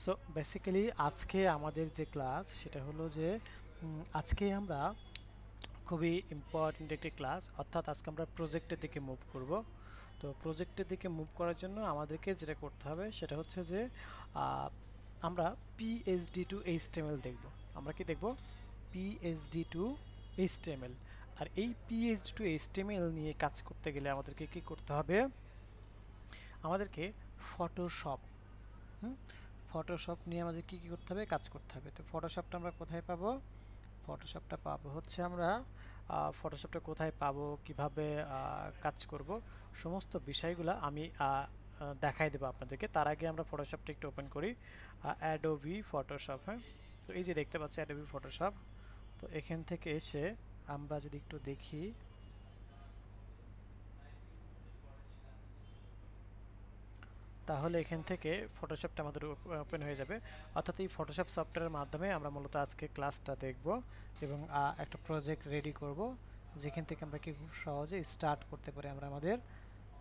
So basically আজকে আমাদের যে ক্লাস সেটা হলো যে আজকে আমরা খুবই ইম্পর্ট্যান্ট একটি ক্লাস, অর্থাৎ আজকে আমরা প্রজেক্টের দিকে মুভ করব। তো প্রজেক্টের দিকে মুভ করার জন্য আমাদেরকে যেটা করতে হবে সেটা হচ্ছে যে আহ, আমরা পিএইচডি টু এইচটিএমএল দেখব। আমরা কি দেখব? PhD two HTML. আর এই পিএইচডি টু এইচটিএমএল নিয়ে কাজ করতে গেলে আমাদেরকে কি করতে হবে? আমাদেরকে ফটোশপ, হুম, ফটোশপ নিয়ে আমাদের কি কি করতে হবে? কাজ করতে হবে। তো ফটোশপটা আমরা কোথায় পাবো? ফটোশপটা পাবো হচ্ছে আমরা ফটোশপটা কোথায় পাবো, কিভাবে কাজ করব, সমস্ত বিষয়গুলো আমি দেখাই দেবো আপনাদেরকে। তার আগে আমরা ফটোশপটা একটু ওপেন করি। অ্যাডোবি ফটোশপ, হ্যাঁ। তো এই যে দেখতে পাচ্ছি অ্যাডোবি ফটোশপ। তো এখান থেকে এসে আমরা যদি একটু দেখি, তাহলে এখান থেকে ফটোশপটা আমাদের ওপেন হয়ে যাবে। অর্থাৎ এই ফটোশপ সফটওয়্যারের মাধ্যমে আমরা মূলত আজকে ক্লাসটা দেখব এবং একটা প্রজেক্ট রেডি করব, যেখান থেকে আমরা কি খুব সহজে স্টার্ট করতে পারি, আমরা আমাদের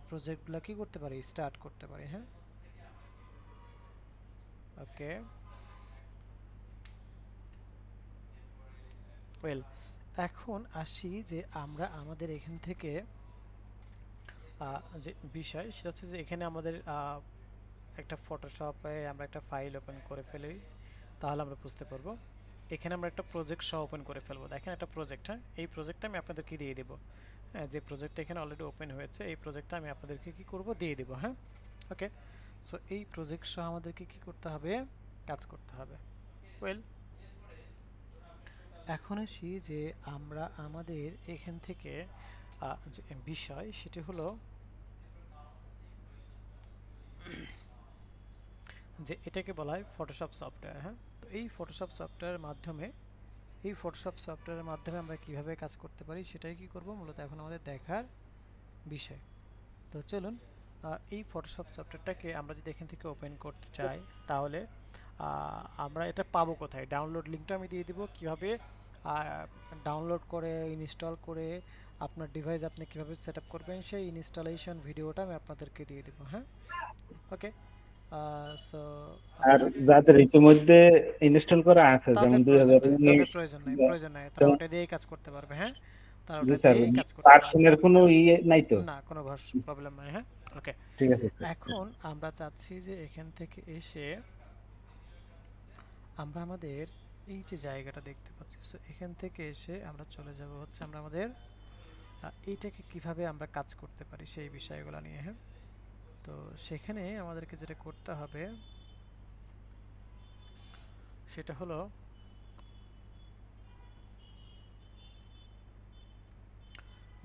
প্রজেক্টগুলো কি করতে পারি? স্টার্ট করতে পারি, হ্যাঁ। ওকে, ওয়েল, এখন আসি যে আমরা আমাদের এখান থেকে যে বিষয় সেটা হচ্ছে যে এখানে আমাদের একটা ফটোশপে আমরা একটা ফাইল ওপেন করে ফেলি, তাহলে আমরা বুঝতে পারবো। এখানে আমরা একটা প্রজেক্ট সহ ওপেন করে ফেলবো। দেখেন একটা প্রজেক্ট, হ্যাঁ। এই প্রজেক্টটা আমি আপনাদেরকে দিয়ে দেবো, হ্যাঁ। যে প্রজেক্টটা এখানে অলরেডি ওপেন হয়েছে এই প্রজেক্টটা আমি আপনাদেরকে কি করব? দিয়ে দেবো, হ্যাঁ। ওকে, সো এই প্রজেক্ট সহ আমাদেরকে কি করতে হবে? কাজ করতে হবে। ওয়েল, এখন আসি যে আমরা আমাদের এখান থেকে যে বিষয় সেটি হলো যে এটাকে বলা হয় ফটোশপ সফটওয়্যার, হ্যাঁ। তো এই ফটোশপ সফটওয়্যারের মাধ্যমে আমরা কিভাবে কাজ করতে পারি সেটাই কি করব মূলত এখন আমাদের দেখার বিষয়। তো চলুন, এই ফটোশপ সফটওয়্যারটাকে আমরা যদি এখান থেকে ওপেন করতে চাই, তাহলে আমরা এটা পাবো কোথায়? ডাউনলোড লিঙ্কটা আমি দিয়ে দিব। কিভাবে ডাউনলোড করে ইনস্টল করে আপনার ডিভাইস আপনি কিভাবে সেট আপ করবেন সেই ইনস্টলেশন ভিডিওটা আমি আপনাদেরকে দিয়ে দেবো, হ্যাঁ। ওকে, সো আর যাদের ইতিমধ্যে ইনস্টল করা আছে, তাদের যেমন প্রয়োজন নাই, 2019, প্রয়োজন নাই, তারা ওটা দিয়েই কাজ করতে পারবে, হ্যাঁ। তারা জি ওটা স্যার, দিয়েই কাজ করতে পারবে। ভার্সনের কোনো ইয়ে নাই তো? না, কোনো প্রবলেম নাই, হ্যাঁ। ওকে, ঠিক আছে স্যার। এখন আমরা চাচ্ছি যে এখান থেকে এসে আমরা আমাদের এই যে জায়গাটা দেখতে পাচ্ছি, সো এখান থেকে এসে আমরা চলে যাব হচ্ছে আমরা আমাদের এইটাকে কিভাবে আমরা কাজ করতে পারি সেই বিষয়গুলো নিয়ে, হ্যাঁ। তো সেখানে আমাদেরকে যেটা করতে হবে সেটা হলো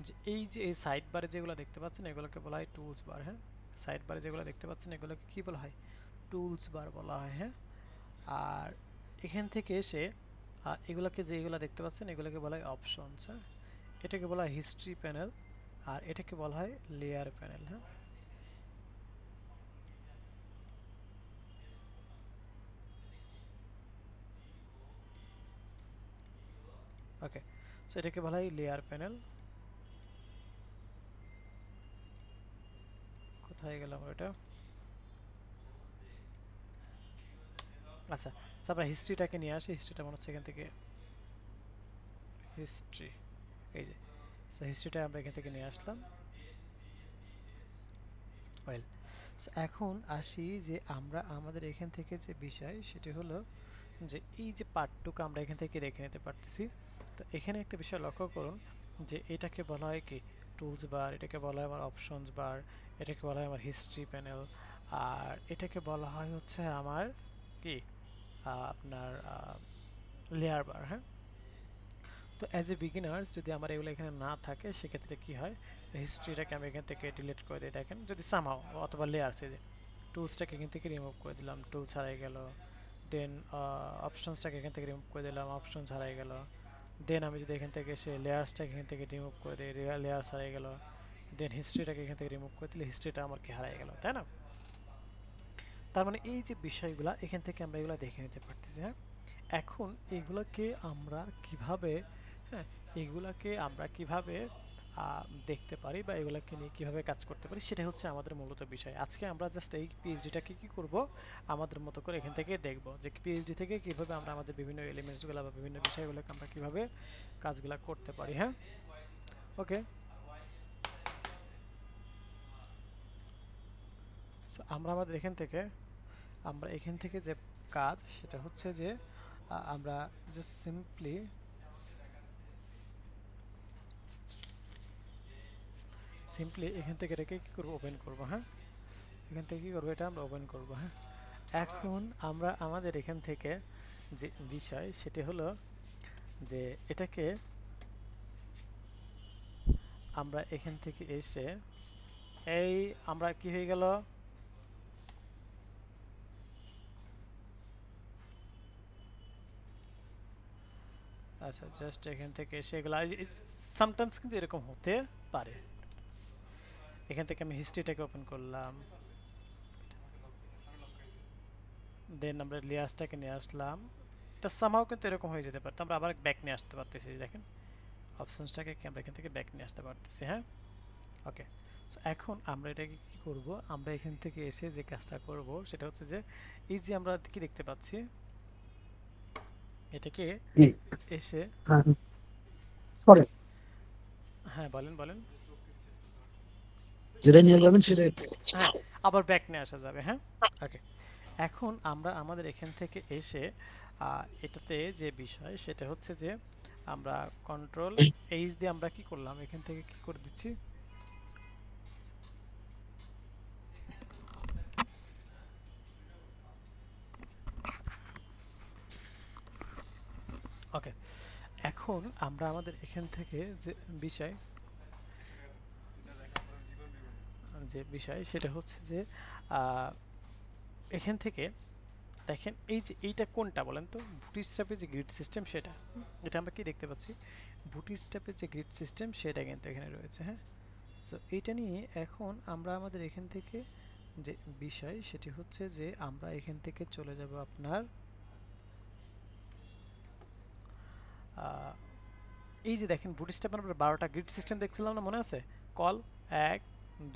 যে এই যে এই সাইড বারে যেগুলো দেখতে পাচ্ছেন এগুলোকে বলা হয় টুলস বার, হ্যাঁ। সাইড বারে যেগুলো দেখতে পাচ্ছেন এগুলোকে কি বলা হয়? টুলস বার বলা হয়, হ্যাঁ। আর এখান থেকে এসে এগুলোকে যেগুলো দেখতে পাচ্ছেন এগুলোকে বলা হয় অপশনস, হ্যাঁ। এটাকে বলা হয় হিস্ট্রি প্যানেল, আর এটাকে বলা হয় লেয়ার প্যানেল, হ্যাঁ। ওকে, সো এটাকে বলা হয় লেয়ার প্যানেল। কোথায় গেলাম এটা? আচ্ছা, আমরা হিস্ট্রিটাকে নিয়ে আসি। হিস্ট্রিটা মনে হচ্ছে এখান থেকে হিস্ট্রি, এই যে, সো হিস্ট্রিটা আমরা এখান থেকে নিয়ে আসলাম। ওয়েল, সো এখন আসি যে আমরা আমাদের এখান থেকে যে বিষয় সেটি হলো যে এই যে পার্টটুকু আমরা এখান থেকে দেখে নিতে পারতেছি। তো এখানে একটা বিষয় লক্ষ্য করুন যে এটাকে বলা হয় কি? টুলস বার, এটাকে বলা হয় আমার অপশনস বার, এটাকে বলা হয় আমার হিস্ট্রি প্যানেল, আর এটাকে বলা হয় হচ্ছে আমার কি আপনার লেয়ার বার, হ্যাঁ। তো অ্যাজ এ বিগিনার্স যদি আমার এগুলো এখানে না থাকে সেক্ষেত্রে কি হয়? হিস্ট্রিটাকে আমি এখান থেকে ডিলিট করে দিই, দেখেন, যদি সামাও, অথবা লেয়ার্সে যে টুলসটাকে এখান থেকে রিমুভ করে দিলাম, টুলস হারাই গেল। দেন অপশনসটাকে এখান থেকে রিমুভ করে দিলাম, অপশনস হারাই গেল। দেন আমি যদি এখান থেকে এসে লেয়ার্সটাকে এখান থেকে রিমুভ করে দিই, লেয়ার্স হারাই গেল। দেন হিস্ট্রিটাকে এখান থেকে রিমুভ করে দিলে হিস্ট্রিটা আমার কি হারাই গেল, তাই না? তার মানে এই যে বিষয়গুলো এখান থেকে আমরা এগুলো দেখে নিতে পারতেছি, হ্যাঁ। এখন এগুলোকে আমরা কিভাবে, হ্যাঁ, এগুলাকে আমরা কিভাবে দেখতে পারি বা এগুলোকে নিয়ে কীভাবে কাজ করতে পারি, সেটা হচ্ছে আমাদের মূলত বিষয়। আজকে আমরা জাস্ট এই পিএইচডিটাকে কী করব, আমাদের মতো করে এখান থেকে দেখব যে পিএইচডি থেকে কীভাবে আমরা আমাদের বিভিন্ন এলিমেন্টসগুলো বা বিভিন্ন বিষয়গুলোকে আমরা কীভাবে কাজগুলো করতে পারি। হ্যাঁ, ওকে। সো আমরা এখান থেকে যে কাজ সেটা হচ্ছে যে আমরা জাস্ট সিম্পলি এখান থেকে এটাকে কী করবো, ওপেন করবো। হ্যাঁ, এখান থেকে কী করবো, এটা আমরা ওপেন করবো। হ্যাঁ, এখন আমরা আমাদের এখান থেকে যে বিষয় সেটি হলো যে এটাকে আমরা এখান থেকে এসে এই আমরা কি হয়ে গেল, আচ্ছা জাস্ট এখান থেকে এসে এগুলো সামটাইমস কিন্তু এরকম হতে পারে। এখান থেকে আমি হিস্ট্রিটাকে ওপেন করলাম, দেন আমরা লিয়াসটাকে নিয়ে আসলাম, এটা সামহাও কিন্তু এরকম হয়ে যেতে পারতো। আমরা আবার ব্যাক নিয়ে আসতে পারতেছি, দেখেন অপশনসটাকে আমরা এখান থেকে ব্যাক নিয়ে আসতে পারতেছি। হ্যাঁ, ওকে। সো এখন আমরা এটাকে কি করব, আমরা এখান থেকে এসে যে কাজটা করব সেটা হচ্ছে যে এই যে আমরা কি দেখতে পাচ্ছি, এটাকে এসে হ্যাঁ বলেন বলেন, যেটা নিয়ে যাবেন সেটা হ্যাঁ আবার ব্যাক নিয়ে আসা যাবে। হ্যাঁ, ওকে। এখন আমরা আমাদের এখান থেকে এসে এটাতে যে বিষয় সেটা হচ্ছে যে আমরা কন্ট্রোল এইচ দিয়ে আমরা কি করলাম, এখান থেকে কি করে দিচ্ছি, ওকে। এখন আমরা আমাদের এখান থেকে যে বিষয় সেটা হচ্ছে যে এখান থেকে দেখেন এই যে এইটা কোনটা বলেন তো, বুটস্ট্র্যাপের যে গ্রিড সিস্টেম সেটা, এটা আমরা কি দেখতে পাচ্ছি, বুটস্ট্র্যাপের যে গ্রিড সিস্টেম সেটা কিন্তু এখানে রয়েছে। হ্যাঁ, সো এইটা নিয়ে এখন আমরা আমাদের এখান থেকে যে বিষয় সেটি হচ্ছে যে আমরা এখান থেকে চলে যাব আপনার এই যে দেখেন বুটস্ট্র্যাপে আমরা 12টা গ্রিড সিস্টেম দেখছিলাম না, মনে আছে? কল 1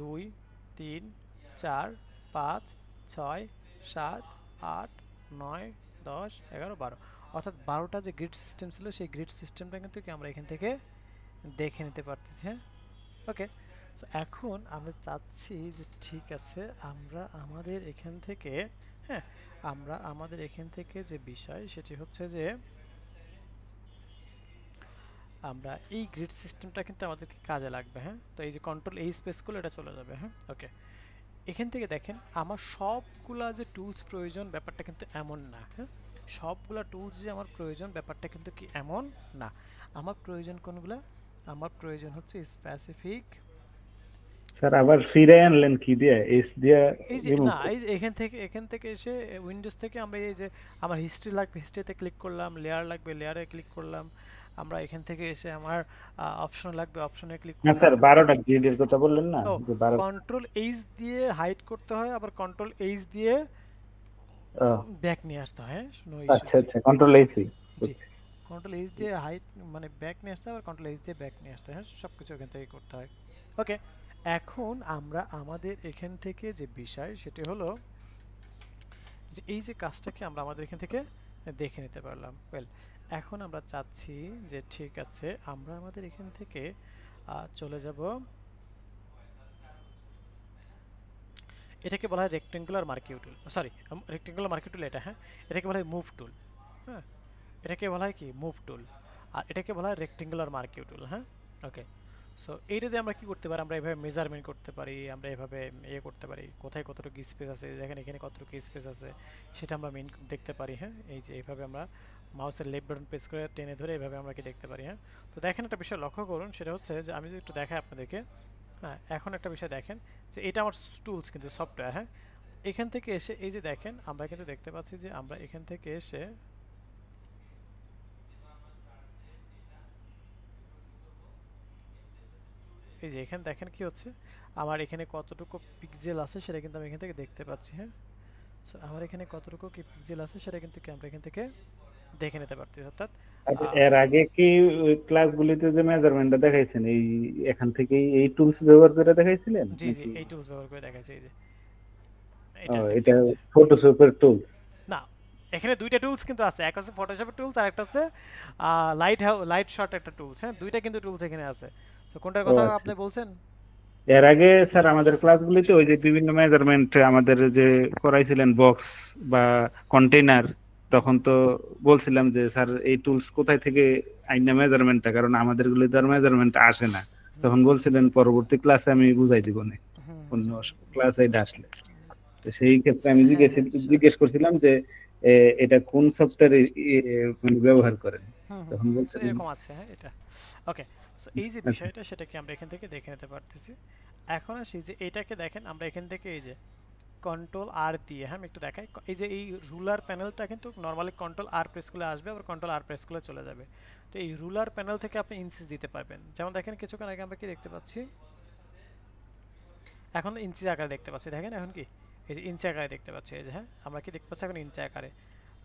2 3 4 5 6 7 8 9 10 11 12, অর্থাৎ 12টা যে গ্রিড সিস্টেম ছিল সেই গ্রিড সিস্টেমটা কিন্তু কি আমরা এখান থেকে দেখে নিতে পারতেছি। হ্যাঁ, ওকে। সো এখন আমরা চাচ্ছি যে ঠিক আছে আমরা আমাদের এখান থেকে, হ্যাঁ আমরা আমাদের এখান থেকে যে বিষয় সেটি হচ্ছে যে আমরা এই গ্রিড সিস্টেমটা কিন্তু আমাদেরকে কাজে লাগবে। হ্যাঁ, তো এই যে কন্ট্রোল এই স্পেসগুলো এটা চলে যাবে। হ্যাঁ, ওকে। এখান থেকে দেখেন আমার সবগুলা যে টুলস প্রয়োজন ব্যাপারটা কিন্তু এমন না। হ্যাঁ, সবগুলা টুলস যে আমার প্রয়োজন ব্যাপারটা কিন্তু কি এমন না। আমার প্রয়োজন কোনগুলা, আমার প্রয়োজন হচ্ছে স্পেসিফিক। স্যার আবার ফিরে আনলেন কি দিয়ে, এস দিয়ে এই যে রিমুভ? না, এই যে এখান থেকে এসে উইন্ডোজ থেকে আমরা এই যে আমার হিস্ট্রি লাগবে, হিস্ট্রিতে ক্লিক করলাম, লেয়ার লাগবে, লেয়ারে ক্লিক করলাম, আমরা এখান থেকে এসে আমার অপশন লাগবে, অপশনে ক্লিক না করলাম। স্যার 12টা গ্রিডের কথা বললেন না, ও, যে 12। কন্ট্রোল এইচ দিয়ে হাইড করতে হয়, আবার কন্ট্রোল এইচ দিয়ে ব্যাক নিয়ে আসতে হয়। হ্যাঁ, নো আচ্ছা ইস্যুস। আচ্ছা, কন্ট্রোল এসি। জি, কন্ট্রোল এইচ দিয়ে হাইড মানে ব্যাক নিয়ে আসতে হয়, আবার কন্ট্রোল এইচ দিয়ে ব্যাক নিয়ে আসতে হয়। হ্যাঁ, সব কিছু এখান থেকে করতে হয়। ওকে, এখন আমরা আমাদের এখান থেকে যে বিষয় সেটি হলো যে এই যে কাজটাকে আমরা আমাদের এখান থেকে দেখে নিতে পারলাম। ওয়েল, এখন আমরা চাচ্ছি যে ঠিক আছে আমরা আমাদের এখান থেকে চলে যাব, এটাকে বলা হয় রেক্টেঙ্গুলার মার্কিং টুল, সরি রেক্টেঙ্গুলার মার্কিং টুল এটা। হ্যাঁ, এটাকে বলা হয় মুভ টুল। হ্যাঁ, এটাকে বলা হয় কি মুভ টুল, আর এটাকে বলা হয় রেক্টেঙ্গুলার মার্কিং টুল। হ্যাঁ, ওকে। সো এইটাতে আমরা কি করতে পারি, আমরা এভাবে মেজারমেন্ট করতে পারি, আমরা এভাবে ইয়ে করতে পারি কোথায় কতটুকু স্পেস আছে, দেখেন এখানে কতটুকু স্পেস আছে সেটা আমরা মেন দেখতে পারি। হ্যাঁ, এই যে এইভাবে আমরা মাউসের লেফট বাটন প্রেস করে টেনে ধরে এভাবে আমরা কি দেখতে পারি। হ্যাঁ, তো দেখেন একটা বিষয় লক্ষ্য করুন, সেটা হচ্ছে যে আমি যদি একটু দেখাই আপনাদেরকে। হ্যাঁ, এখন একটা বিষয় দেখেন যে এটা আমার টুলস কিন্তু সফটওয়্যার। হ্যাঁ, এখান থেকে এসে এই যে দেখেন আমরা কিন্তু দেখতে পাচ্ছি যে আমরা এখান থেকে এসে এই যে এখানে দেখেন কি হচ্ছে, আমার এখানে কতটুকু পিক্সেল আছে সেটা কিন্তু আমি এখান থেকে দেখতে পাচ্ছি। হ্যাঁ, সো আমার এখানে কতটুকু কি পিক্সেল আছে সেটা কিন্তু কি আমরা এখান থেকে দেখে নিতে পারতেছি। অর্থাৎ আর আহ, এর আগে কি ক্লাসগুলিতে যে মেজারমেন্টটা দেখাইছেন এই এখান থেকেই এই টুলস ব্যবহার করে দেখাইছিলেন জি জি নাকি? এই টুলস ব্যবহার করে দেখাচ্ছি, এই যে ও, এটা দেখতে এটা পাচ্ছি। ফটোশপের টুলস। না, এখানে দুইটা টুলস কিন্তু আছে, একটা হচ্ছে ফটোশপের টুলস আর একটা হচ্ছে লাইট শট একটা টুলস। হ্যাঁ, দুইটা কিন্তু টুলস এখানে আছে। তো কোনটার ও কথা আচ্ছা। আপনি বলছেন? এর আগে স্যার আমাদের ক্লাসগুলিতে ওই যে বিভিন্ন মেজারমেন্ট আমাদের যে করাইছিলেন বক্স বা কন্টেইনার, তখন তো বলছিলাম যে স্যার এই টুলস কোথায় থেকে আইনা মেজারমেন্টটা, কারণ আমাদের গুলো তো আর মেজারমেন্ট আসে না। হুম তখন বলছিলেন পরবর্তী ক্লাসে আমি বুঝাই দিব না, হুম হুম অন্য হুম, ক্লাসে বুঝতে এটা পারছি। আসলে। তো সেই ক্ষেত্রে আমি হ্যাঁ হ্যাঁ sure. জিজ্ঞেস করছিলাম যে এটা কোন সফটওয়্যারে ব্যবহার করেন, হুম হুম তখন হুম, তো বলছিলেন। এরকম আছে, হ্যাঁ এটা। ওকে, সো এই যে আচ্ছা। বিষয়টা সেটা কি আমরা এখান থেকে দেখে নিতে পারতেছি। এখন আসি যে এটাকে দেখেন, আমরা এখান থেকে এই যে কন্ট্রোল আর দিয়ে, হ্যাঁ আমি একটু দেখাই, এই যে এই রুলার প্যানেলটা কিন্তু নর্মালি কন্ট্রোল আর প্রেস করলে আসবে, আবার কন্ট্রোল আর প্রেস করলে চলে যাবে। তো এই রুলার প্যানেল থেকে আপনি ইঞ্চিস দিতে পারবেন। যেমন দেখেন কিছুক্ষণ আগে আমরা কি দেখতে পাচ্ছি, এখন ইঞ্চি আকারে দেখতে পাচ্ছি, দেখেন এখন কি এই যে ইঞ্চি আকারে দেখতে পাচ্ছি, এই যে হ্যাঁ আমরা কি দেখতে পাচ্ছি এখন ইঞ্চি আকারে।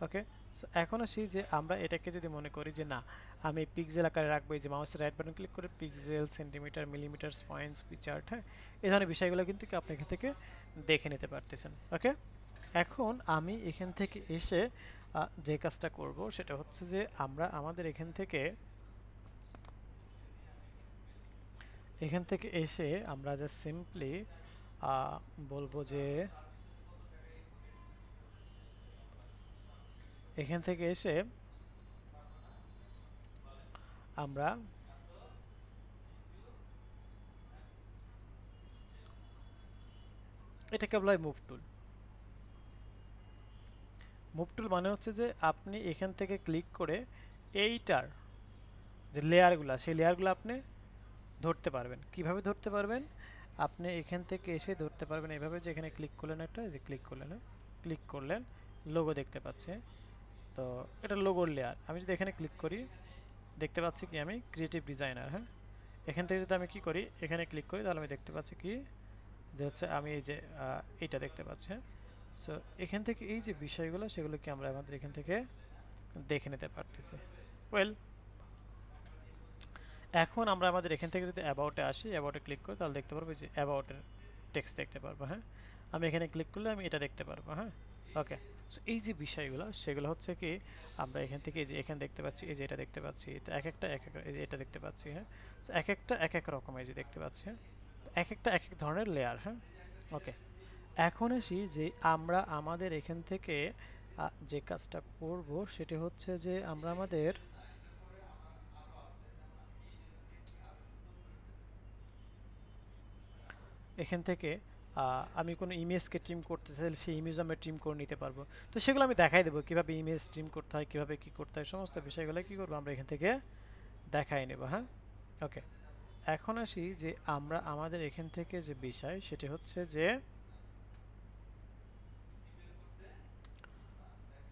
ওকে, সো এখন আসি যে আমরা এটাকে যদি মনে করি যে না আমি পিক্সেল আকারে রাখবো, এই যে মাউসের রাইট বাটন ক্লিক করে pixel, centimetre, millimetre, points, chart, হ্যাঁ এই ধরনের বিষয়গুলো কিন্তু কি আপনি এখান থেকে দেখে নিতে পারতেছেন। ওকে, এখন আমি এখান থেকে এসে যে কাজটা করব সেটা হচ্ছে যে আমরা আমাদের এখান থেকে এসে আমরা জাস্ট সিম্পলি বলবো যে এখান থেকে এসে আমরা এটাকে বলা হয় মুভ টুল। মুভ টুল মানে হচ্ছে যে আপনি এখান থেকে ক্লিক করে এইটার যে লেয়ারগুলো, সেই লেয়ারগুলো আপনি ধরতে পারবেন। কিভাবে ধরতে পারবেন? আপনি এখান থেকে এসে ধরতে পারবেন এভাবে, যে এখানে ক্লিক করলেন, একটা যে ক্লিক করলেন, ক্লিক করলেন, লোগো দেখতে পাচ্ছে। তো এটা লোগোর লেয়ার। আমি যদি এখানে ক্লিক করি দেখতে পাচ্ছি কি আমি ক্রিয়েটিভ ডিজাইনার। হ্যাঁ, এখান থেকে যদি আমি কি করি এখানে ক্লিক করি তাহলে আমি দেখতে পাচ্ছি কি যে হচ্ছে আমি এই যে এইটা দেখতে পাচ্ছি। হ্যাঁ, সো এখান থেকে এই যে বিষয়গুলো সেগুলো কি আমরা আমাদের এখান থেকে দেখে নিতে পারতেছি। ওয়েল, এখন আমরা আমাদের এখান থেকে যদি অ্যাবাউটে আসি, অ্যাবাউটে ক্লিক করি তাহলে দেখতে পারবো যে অ্যাবাউটের টেক্সট দেখতে পারবো। হ্যাঁ, আমি এখানে ক্লিক করলে আমি এটা দেখতে পারবো। হ্যাঁ, ওকে, সো এই যে বিষয়গুলো সেগুলো হচ্ছে কি আমরা এখান থেকে এই যে এখানে দেখতে পাচ্ছি, এই যে এটা দেখতে পাচ্ছি, তো এক একটা এক এক, এই যে এটা দেখতে পাচ্ছি। হ্যাঁ, তো এক একটা এক এক রকম এই যে দেখতে পাচ্ছি। হ্যাঁ, এক একটা এক এক ধরনের লেয়ার। হ্যাঁ, ওকে, এখন আসি যে আমরা আমাদের এখান থেকে যে কাজটা করব সেটা হচ্ছে যে আমরা আমাদের এখান থেকে আমি কোনো ইমেজকে ট্রিম করতে চাইলে সেই ইমেজ আমরা ট্রিম করে নিতে পারবো। তো সেগুলো আমি দেখাই দেবো কীভাবে ইমেজ ট্রিম করতে হয়, কীভাবে কী করতে হয়, সমস্ত বিষয়গুলো কী করবো আমরা এখান থেকে দেখাই নেব। হ্যাঁ, ওকে, এখন আসি যে আমরা আমাদের এখান থেকে যে বিষয় সেটি হচ্ছে যে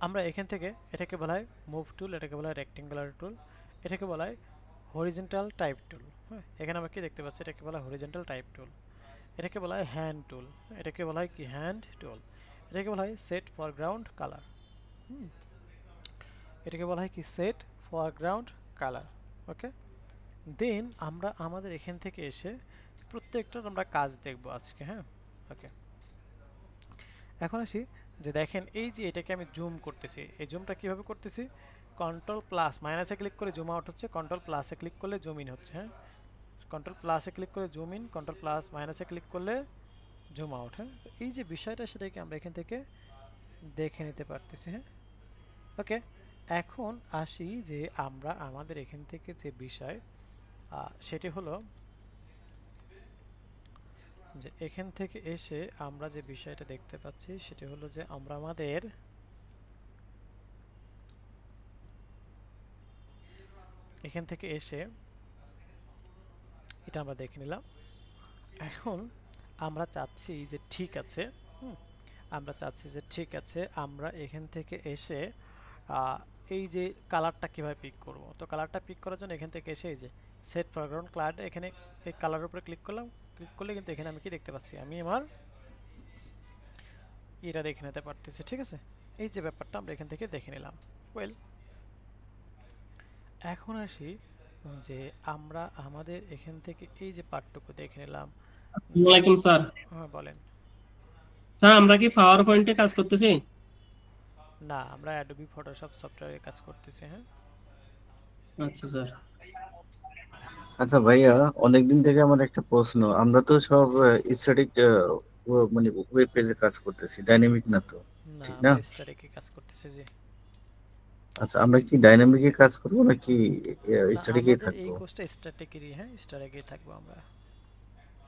আমরা এখান থেকে এটাকে বলা হয় মুভ টুল, এটাকে বলা হয় রেক্টেঙ্গুলার টুল, এটাকে বলা হয় হরিজন্টাল টাইপ টুল। হ্যাঁ, এখানে আমরা কি দেখতে পাচ্ছি এটাকে বলা হয় হরিজন্টাল টাইপ টুল, এটাকে বলা হয় হ্যান্ড টুল, এটাকে বলা হয় কি হ্যান্ড টুল, এটাকে বলা হয় সেট ফরগ্রাউন্ড কালার। এটাকে বলা হয় কি সেট ফরগ্রাউন্ড কালার। ওকে, দেন আমরা আমাদের এখান থেকে এসে প্রত্যেকটার আমরা কাজ দেখব আজকে। হ্যাঁ, ওকে, এখন আসি যে দেখেন এই যে এটাকে আমি জুম করতেছি, এই জুমটা কিভাবে করতেছি, কন্ট্রোল প্লাস মাইনাসে ক্লিক করে জুম আউট হচ্ছে, কন্ট্রোল প্লাসে ক্লিক করলে জুম ইন হচ্ছে। হ্যাঁ, কন্ট্রোল প্লাসে ক্লিক করে জুম ইন, কন্ট্রোল প্লাস মাইনাসে ক্লিক করলে জুম আউট। হ্যাঁ, তো এই যে বিষয়টা সেটাকে আমরা এখান থেকে দেখে নিতে পারতেছি। হ্যাঁ, ওকে, এখন আসি যে আমরা আমাদের এখান থেকে যে বিষয় সেটি হলো যে এখান থেকে এসে আমরা যে বিষয়টা দেখতে পাচ্ছি সেটি হলো যে আমরা আমাদের এখান থেকে এসে এটা আমরা দেখে নিলাম। এখন আমরা চাচ্ছি যে ঠিক আছে, আমরা চাচ্ছি যে ঠিক আছে আমরা এখান থেকে এসে এই যে কালারটা কীভাবে পিক করব। তো কালারটা পিক করার জন্য এখান থেকে এসে এই যে সেট ফরগ্রাউন্ড কালার, এখানে এই কালারের উপরে ক্লিক করলাম, ক্লিক করলে কিন্তু এখানে আমি কি দেখতে পাচ্ছি, আমি আমার এটা দেখে নিতে পারতেছি। ঠিক আছে, এই যে ব্যাপারটা আমরা এখান থেকে দেখে নিলাম। ওয়েল, এখন আসি যে আমরা আমাদের এখান থেকে এই যে পার্টটুকু দেখে নিলাম। ওয়ালাইকুম স্যার। হ্যাঁ বলেন। স্যার আমরা কি পাওয়ার পয়েন্টে কাজ করতেছি? না, আমরা অ্যাডোবি ফটোশপ সফটওয়্যারে কাজ করতেছি। হ্যাঁ, আচ্ছা স্যার। আচ্ছা ভাইয়া, অনেকদিন থেকে আমার একটা প্রশ্ন, আমরা তো সব স্ট্যাটিক মানে ওয়েব পেজে কাজ করতেছি, ডাইনামিক না তো, না ঠিক না? আমরা স্ট্যাটিকে কাজ করতেছি জি। আচ্ছা, আমরা কি ডাইনামিকে কাজ করবো নাকি না, স্ট্যাটিকেই আমাদের এই থাকবো? কোর্সটা স্ট্যাটিকেরই, হ্যাঁ স্ট্যাটিকেই থাকবো আমরা।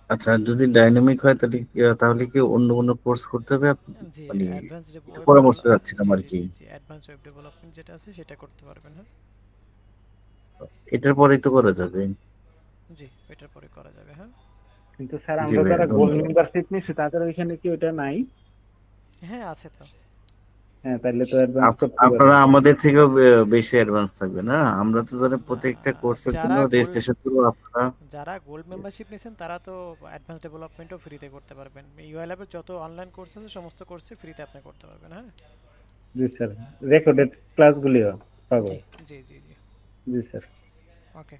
আচ্ছা, যদি ডাইনামিক হয় তাহলে তাহলে কি অন্য কোনো কোর্স করতে হবে জি, মানে অ্যাডভান্স একটু ওয়েব পরামর্শ ডেভেলপ, চাচ্ছিলাম জি আর জি কি। জি জি অ্যাডভান্স ওয়েব ডেভেলপমেন্ট যেটা আছে সেটা করতে পারবেন। হ্যাঁ এটার পরেই তো করা যাবে। জি, ওইটার পরে করা যাবে। হ্যাঁ কিন্তু স্যার জি আমরা ভাইয়া, যারা গোল্ড ধন্যবাদ। মেম্বারশিপ নিচ্ছি তাদের ওইখানে কি ওটা নাই? হ্যাঁ আছে তো। হ্যাঁ, তাহলে তো অ্যাডভান্স করতে পারবো। আপনারা আমাদের থেকেও বেশি অ্যাডভান্স থাকবে না? আমরা তো ধরেন না, প্রত্যেকটা কোর্সের জন্য যারা গোল্ড রেজিস্ট্রেশন করবো, আপনারা। যারা গোল্ড মেম্বারশিপ নিয়েছেন তারা তো অ্যাডভান্স ডেভেলপমেন্টও ফ্রিতে করতে পারবেন। ইউআই ল্যাবের যত অনলাইন কোর্স আছে সমস্ত কোর্সই ফ্রিতে আপনি করতে পারবেন। হ্যাঁ জি স্যার, রেকর্ডেড ক্লাসগুলিও পাবো। জি জি জি জি জি স্যার। ওকে।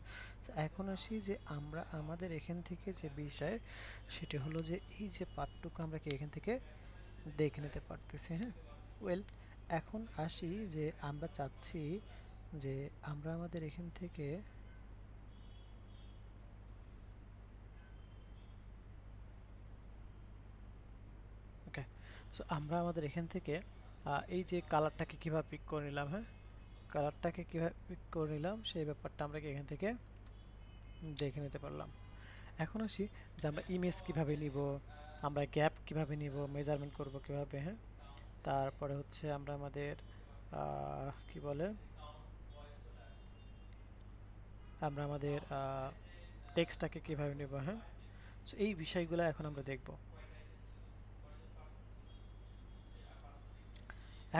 এখন আসি যে আমরা আমাদের এখান থেকে যে বিষয় সেটা হলো যে এই যে পার্টটুকু আমরা কি এখান থেকে দেখে নিতে পারতেছি। হ্যাঁ ওয়েল, এখন আসি যে আমরা চাচ্ছি যে আমরা আমাদের এখান থেকে ওকে, সো আমরা আমাদের এখান থেকে এই যে কালারটাকে কীভাবে পিক করে নিলাম, হ্যাঁ কালারটাকে কীভাবে পিক করে নিলাম সেই ব্যাপারটা আমরা কি এখান থেকে দেখে নিতে পারলাম। এখন আসি যে আমরা ইমেজ কিভাবে নিব, আমরা গ্যাপ কিভাবে নিব, মেজারমেন্ট করব কিভাবে। হ্যাঁ তারপরে হচ্ছে আমরা আমাদের কি বলে আমরা আমাদের টেক্সটটাকে কিভাবে নেব। হ্যাঁ সো এই বিষয়গুলো এখন আমরা দেখব।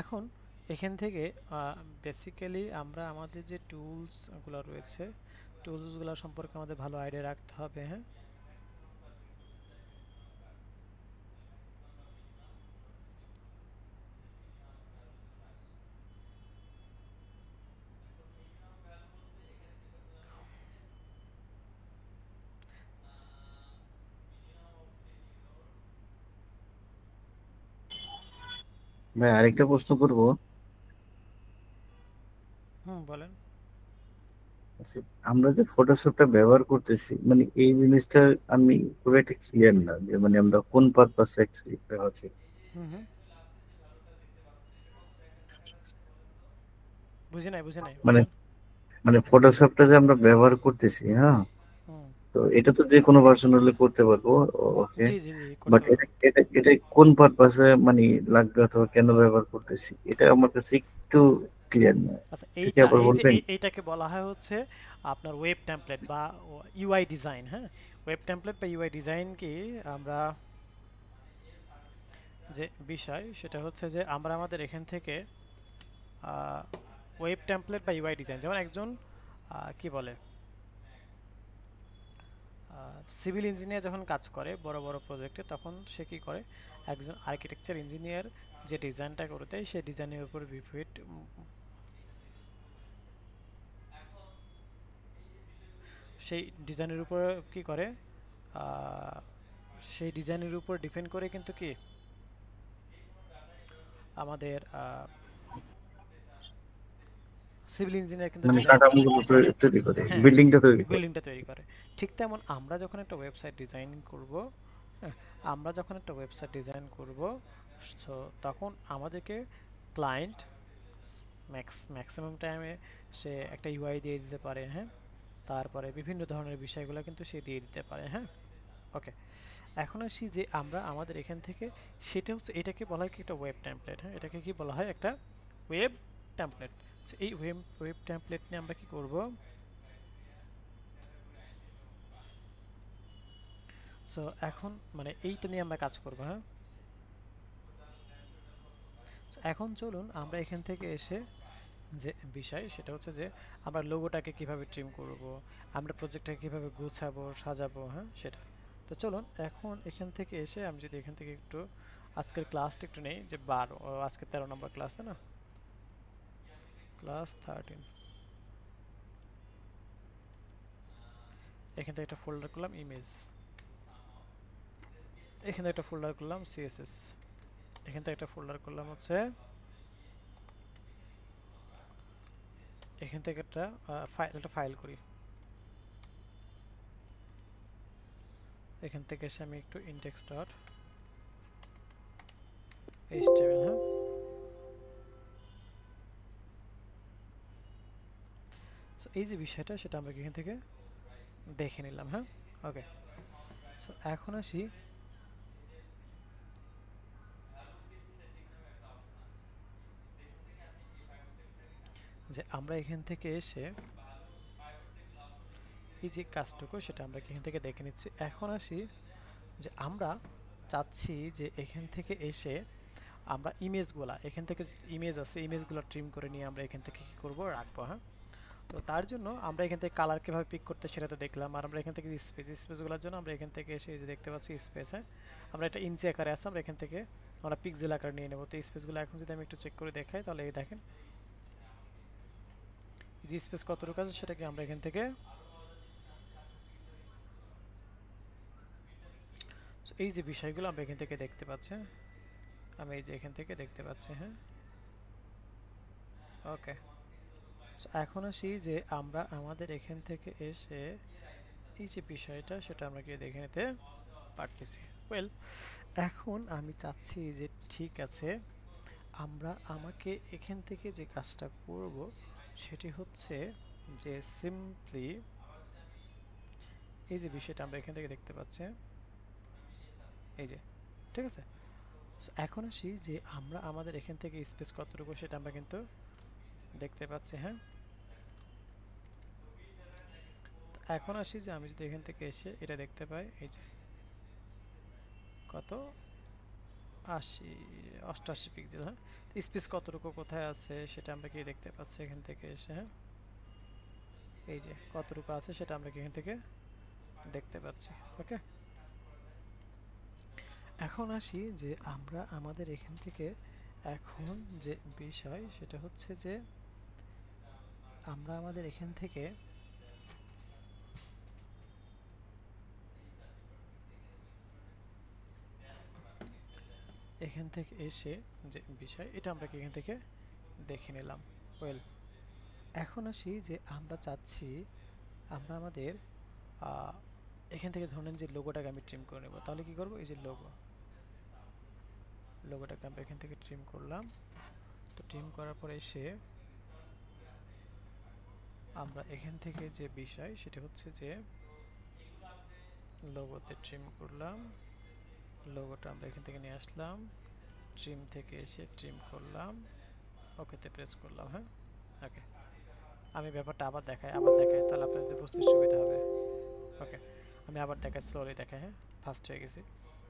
এখন এখান থেকে বেসিক্যালি আমরা আমাদের যে টুলসগুলো রয়েছে টুলসগুলো সম্পর্কে আমাদের ভালো আইডিয়া রাখতে হবে। হ্যাঁ ভাই, আরেকটা প্রশ্ন করবো। হুম বলেন। আচ্ছা, আমরা যে ফটোশপটা ব্যবহার করতেছি, মানে এই জিনিসটা আমি খুব একটা ক্লিয়ার না, যে মানে আমরা কোন পারপাসে অ্যাকচুয়ালি ব্যবহার করি। হুম হুম বুঝি নাই মানে বলেন। মানে ফটোশপটা যে আমরা ব্যবহার করতেছি, হ্যাঁ, হুম তো এটা তো যে কোনো ভার্সন হলে করতে পারবো, ওকে। জি জি জি করতে বাট পারবেন। এটা এটা এটা কোন পারপাসে মানে লাগবে অথবা কেন ব্যবহার করতেছি, এটা আমার কাছে একটু ক্লিয়ার না। আচ্ছা এটা কি এইটা আবার এই যে বলবেন? এইটাকে বলা হয় হচ্ছে আপনার ওয়েব টেমপ্লেট বা ইউআই ডিজাইন। হ্যাঁ ওয়েব টেমপ্লেট বা ইউআই ডিজাইন কি আমরা যে বিষয় সেটা হচ্ছে যে আমরা আমাদের এখান থেকে ওয়েব টেমপ্লেট বা ইউআই ডিজাইন, যেমন একজন কি বলে সিভিল ইঞ্জিনিয়ার যখন কাজ করে বড় বড় প্রজেক্টে তখন সে কি করে একজন আর্কিটেকচার ইঞ্জিনিয়ার যে ডিজাইনটা করে দেয় সেই ডিজাইনের উপর ভিত্তিত সেই ডিজাইনের উপর কি করে আহ, সেই ডিজাইনের উপর ডিপেন্ড করে কিন্তু কি আমাদের সিভিল ইঞ্জিনিয়ার কিন্তু মানে ডিজাইন করে। কাঠামোগুলো তৈরি করে, হ্যাঁ বিল্ডিংটা তৈরি করে। বিল্ডিংটা তৈরি করে। ঠিক তেমন আমরা যখন একটা ওয়েবসাইট ডিজাইন করব, হ্যাঁ আমরা যখন একটা ওয়েবসাইট ডিজাইন করব সো তখন আমাদেরকে ক্লায়েন্ট ম্যাক্সিমাম টাইমে সে একটা ইউআই দিয়ে দিতে পারে। হ্যাঁ তারপরে বিভিন্ন ধরনের বিষয়গুলো কিন্তু সে দিয়ে দিতে পারে। হ্যাঁ ওকে। এখন আসি যে আমরা আমাদের এখান থেকে সেটা হচ্ছে এটাকে বলা হয় কি একটা ওয়েব টেমপ্লেট। হ্যাঁ এটাকে কি বলা হয় একটা ওয়েব টেমপ্লেট। এই ওয়েব টেমপ্লেট নিয়ে আমরা কি করব, সো এখন মানে এইটা নিয়ে আমরা কাজ করব। হ্যাঁ এখন চলুন আমরা এখান থেকে এসে যে বিষয় সেটা হচ্ছে যে আমরা লোগোটাকে কিভাবে ট্রিম করব, আমরা প্রজেক্টটাকে কিভাবে গুছাবো সাজাবো। হ্যাঁ সেটা তো চলুন এখন এখান থেকে এসে আমি যদি এখান থেকে একটু আজকের ক্লাসটা একটু নেই যে 12 আজকে 13 নম্বর ক্লাস, তাই না? ক্লাস 13 এখান থেকে একটা ফোল্ডার করলাম ইমেজ, এখান থেকে একটা ফোল্ডার করলাম সিএসএস, এখান থেকে একটা ফোল্ডার করলাম হচ্ছে, এখান থেকে একটা ফাইল করি, এখান থেকে এসে আমি একটু ইনডেক্স ডট এইচটিএমএল, হ্যাঁ সো এই যে বিষয়টা সেটা আমরা এখান থেকে দেখে নিলাম। হ্যাঁ ওকে, সো এখন আসি যে আমরা এখান থেকে এসে এই যে কাজটুকু সেটা আমরা এখান থেকে দেখে নিচ্ছি। এখন আসি যে আমরা চাচ্ছি যে এখান থেকে এসে আমরা ইমেজগুলা, এখান থেকে ইমেজ আছে ইমেজগুলো ট্রিম করে নিয়ে আমরা এখান থেকে কী করবো রাখবো। হ্যাঁ তো তার জন্য আমরা এখান থেকে কালার কীভাবে পিক করতে সেটা তো দেখলাম, আর আমরা এখান থেকে স্পেসগুলোর জন্য আমরা এখান থেকে এসে এই যে দেখতে পাচ্ছি স্পেস, হ্যাঁ আমরা এটা ইঞ্চি আকারে আছে, আমরা এখান থেকে আমরা পিক্সেল আকারে নিয়ে নেবো। তো স্পেসগুলো এখন যদি আমি একটু চেক করে দেখাই তাহলে এই দেখেন এই যে স্পেস কতটুকু আছে সেটাকে আমরা এখান থেকে এই যে বিষয়গুলো আমরা এখান থেকে দেখতে পাচ্ছি, আমি এই যে এখান থেকে দেখতে পাচ্ছি। হ্যাঁ ওকে, এখন আসি যে আমরা আমাদের এখান থেকে এসে এই যে বিষয়টা সেটা আমরা গিয়ে দেখে নিতে পারতেছি। ওয়েল এখন আমি চাচ্ছি যে ঠিক আছে আমাকে এখান থেকে যে কাজটা করব সেটি হচ্ছে যে সিম্পলি এই যে বিষয়টা আমরা এখান থেকে দেখতে পাচ্ছি, এই যে ঠিক আছে। এখন আসি যে আমরা আমাদের এখান থেকে স্পেস কতটুকু সেটা আমরা কিন্তু দেখতে পাচ্ছি। হ্যাঁ এখন আসি যে আমি যদি এখান থেকে এসে এটা দেখতে পাই, এই যে কত 88 পিক্সেল। হ্যাঁ স্পেস কতটুকু কোথায় আছে সেটা আমরা কি দেখতে পাচ্ছি এখান থেকে এসে। হ্যাঁ এই যে কতটুকু আছে সেটা আমরা এখান থেকে দেখতে পাচ্ছি। ওকে, এখন আসি যে আমরা আমাদের এখান থেকে এখন যে বিষয় সেটা হচ্ছে যে আমরা আমাদের এখান থেকে এসে যে বিষয় এটা আমরা এখান থেকে দেখে নিলাম। ওয়েল এখন আসি যে আমরা চাচ্ছি আমরা আমাদের এখান থেকে ধরেন যে লোগোটাকে আমি ট্রিম করে নেব, তাহলে কি করব এই যে লোগোটাকে আমরা এখান থেকে ট্রিম করলাম। তো ট্রিম করার পরে এসে আমরা এখান থেকে যে বিষয় সেটা হচ্ছে যে লোগোতে ট্রিম করলাম, লোগোটা আমরা এখান থেকে নিয়ে আসলাম, ট্রিম থেকে এসে ট্রিম করলাম, ওকেতে প্রেস করলাম। হ্যাঁ ওকে, আমি ব্যাপারটা আবার দেখাই তাহলে আপনাদের বুঝতে সুবিধা হবে। ওকে আমি আবার দেখাই, স্লোলি দেখাই। হ্যাঁ ফাস্ট হয়ে গেছি।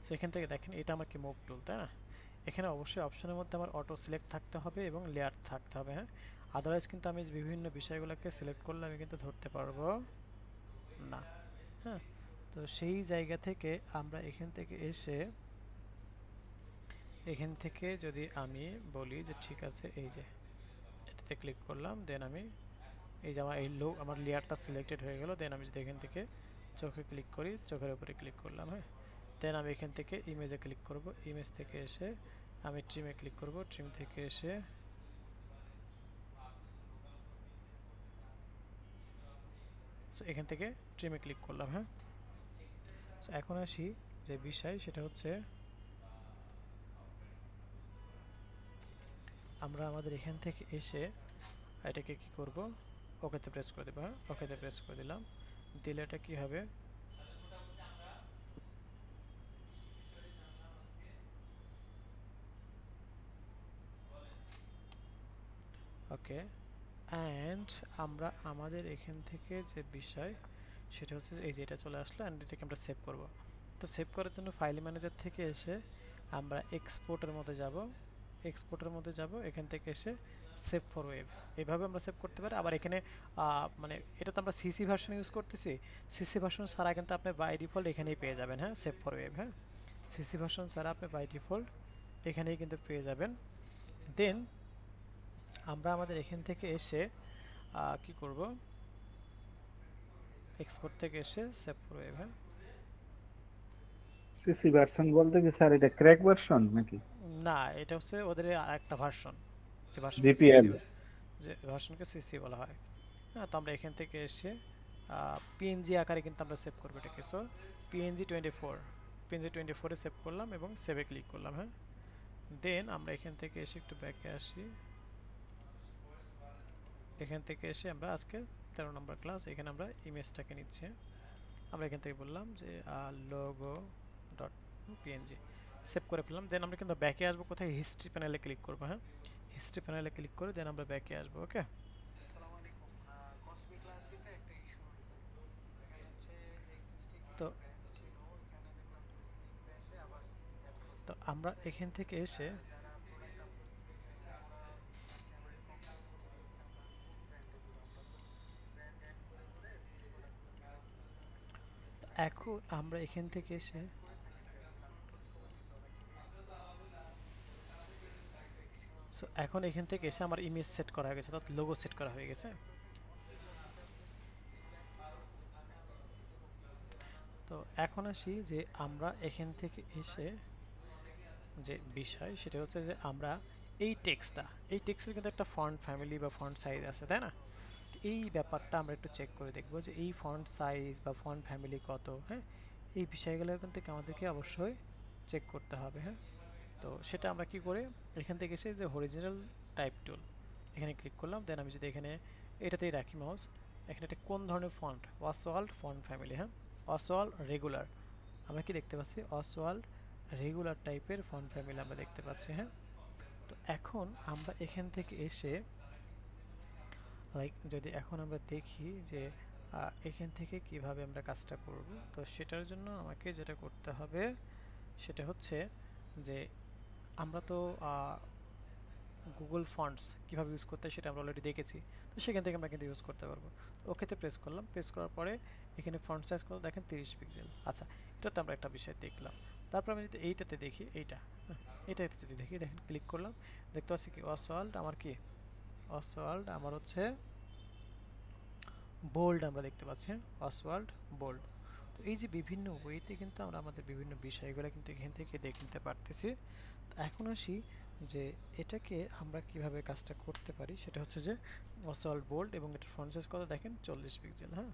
সো এখান থেকে দেখেন এটা আমার কি মুভ টুল, তাই না? এখানে অবশ্যই অপশনের মধ্যে আমার অটো সিলেক্ট থাকতে হবে এবং লেয়ার থাকতে হবে। হ্যাঁ আদারওয়াইজ কিন্তু আমি বিভিন্ন বিষয়গুলোকে সিলেক্ট করলে আমি কিন্তু ধরতে পারবো না। হ্যাঁ তো সেই জায়গা থেকে আমরা এখান থেকে এসে এখান থেকে যদি আমি বলি যে ঠিক আছে এই যে এটাতে ক্লিক করলাম, দেন আমি এই যে আমার লেয়ারটা সিলেক্টেড হয়ে গেল। দেন আমি যদি এখান থেকে চোখে ক্লিক করি, চোখের উপরে ক্লিক করলাম। হ্যাঁ দেন আমি এখান থেকে ইমেজে ক্লিক করব, ইমেজ থেকে এসে আমি ট্রিমে ক্লিক করব, ট্রিম থেকে এসে এখান থেকে ট্রিমে ক্লিক করলাম। হ্যাঁ এখন আসি যে বিষয় সেটা হচ্ছে আমরা আমাদের এখান থেকে এসে এটাকে কি করব, ওকেতে প্রেস করে দেবো। হ্যাঁ ওকেতে প্রেস করে দিলাম, দিলে এটা কি হবে ওকে। অ্যান্ড আমরা আমাদের এখান থেকে যে বিষয় সেটা হচ্ছে এই যে এটা চলে আসলো, অ্যান্ড এটাকে আমরা সেভ করব। তো সেভ করার জন্য ফাইল ম্যানেজার থেকে এসে আমরা এক্সপোর্টের মধ্যে যাব, এখান থেকে এসে সেভ ফর ওয়েব, এইভাবে আমরা সেভ করতে পারি। আবার এখানে মানে এটা তো আমরা সিসি ভার্সন ইউজ করতেছি, সিসি ভার্সন ছাড়া কিন্তু আপনি বাই ডিফল্ট এখানেই পেয়ে যাবেন। হ্যাঁ সেভ ফর ওয়েব, হ্যাঁ সিসি ভার্সন ছাড়া আপনি বাই ডিফল্ট এখানেই কিন্তু পেয়ে যাবেন। দেন আমরা আমাদের এখান থেকে এসে কি করব, এক্সপোর্ট থেকে এসে সেভ করবো এভাবে। সিসি ভার্সন বলতে কি স্যার এটা ক্র্যাক ভার্সন নাকি না, এটা হচ্ছে ওদের আরেকটা ভার্সন, যে ভার্সনকে সিসি, জিপিএল? যে ভার্সনকে সিসি বলা হয়। হ্যাঁ, তো আমরা এখান থেকে এসে পিএনজি আকারে কিন্তু আমরা সেভ করবো এটাকে। সো পিএনজি 24 সেভ করলাম এবং সেভে ক্লিক করলাম। হ্যাঁ, দেন আমরা এখান থেকে এসে একটু ব্যাকে আসি। এখান থেকে এসে আমরা আজকে 13 নম্বর ক্লাস, এখানে আমরা ইমেজটাকে নিচ্ছি। আমরা এখান থেকে বললাম যে লোগো ডট পিএনজি সেভ করে ফেললাম। দেন আমরা কিন্তু ব্যাকে আসবো, কোথায়, হিস্ট্রি প্যানেলে ক্লিক করবো। হ্যাঁ, হিস্ট্রি প্যানেলে ক্লিক করে দেন আমরা ব্যাকে আসবো। ওকে, তো তো আমরা এখান থেকে এসে এখন আমরা এখান থেকে এসে এখন এখান থেকে এসে আমার ইমেজ সেট করা হয়ে গেছে, অর্থাৎ লোগো সেট করা হয়ে গেছে। তো এখন আসি যে আমরা এখান থেকে এসে যে বিষয় সেটা হচ্ছে যে আমরা এই টেক্সটের কিন্তু একটা ফন্ট ফ্যামিলি বা ফন্ট সাইজ আছে, তাই না? এই ব্যাপারটা আমরা একটু চেক করে দেখব যে এই ফন্ট সাইজ বা ফন্ট ফ্যামিলি কত। হ্যাঁ, এই বিষয়গুলো কিন্তু আমাদেরকে অবশ্যই চেক করতে হবে। হ্যাঁ, তো সেটা আমরা কি করে, এখান থেকে এসে যে হরিজন্টাল টাইপ টুল এখানে ক্লিক করলাম। দেন আমি যদি এখানে এটাতেই রাখি মাউস, এখানে এটা কোন ধরনের ফন্ট, অসওয়াল্ড ফন্ট ফ্যামিলি। হ্যাঁ, অসওয়াল্ড রেগুলার, আমরা কি দেখতে পাচ্ছি অসওয়াল্ড রেগুলার টাইপের ফন্ট ফ্যামিলি আমরা দেখতে পাচ্ছি। হ্যাঁ, তো এখন আমরা এখান থেকে এসে যদি এখন আমরা দেখি যে এখান থেকে কিভাবে আমরা কাজটা করব, তো সেটার জন্য আমাকে যেটা করতে হবে সেটা হচ্ছে যে আমরা তো গুগল ফন্টস কীভাবে ইউজ করতে হয় সেটা আমরা অলরেডি দেখেছি। তো সেখান থেকে আমরা কিন্তু ইউজ করতে পারবো। তো ওকেতে প্রেস করলাম, প্রেস করার পরে এখানে ফন্ট সাইজ কত দেখেন, 30 পিক্সেল। আচ্ছা, এটা তো আমরা একটা বিষয় দেখলাম। তারপর আমি যদি এইটাতে দেখি, এটাতে যদি দেখি, দেখেন ক্লিক করলাম, দেখতে পাচ্ছি কি অসওয়াল্ড আমার হচ্ছে বোল্ড, আমরা দেখতে পাচ্ছি অসওয়াল্ড বোল্ড। তো এই যে বিভিন্ন ওয়েতে কিন্তু আমরা আমাদের বিভিন্ন বিষয়গুলো কিন্তু এখান থেকে দেখে নিতে পারতেছি। এখন আসি যে এটাকে আমরা কিভাবে কাজটা করতে পারি, সেটা হচ্ছে যে অসওয়াল্ড বোল্ড এবং এটার ফন্ট সাইজ কত দেখেন, 40 পিক্সেল। হ্যাঁ,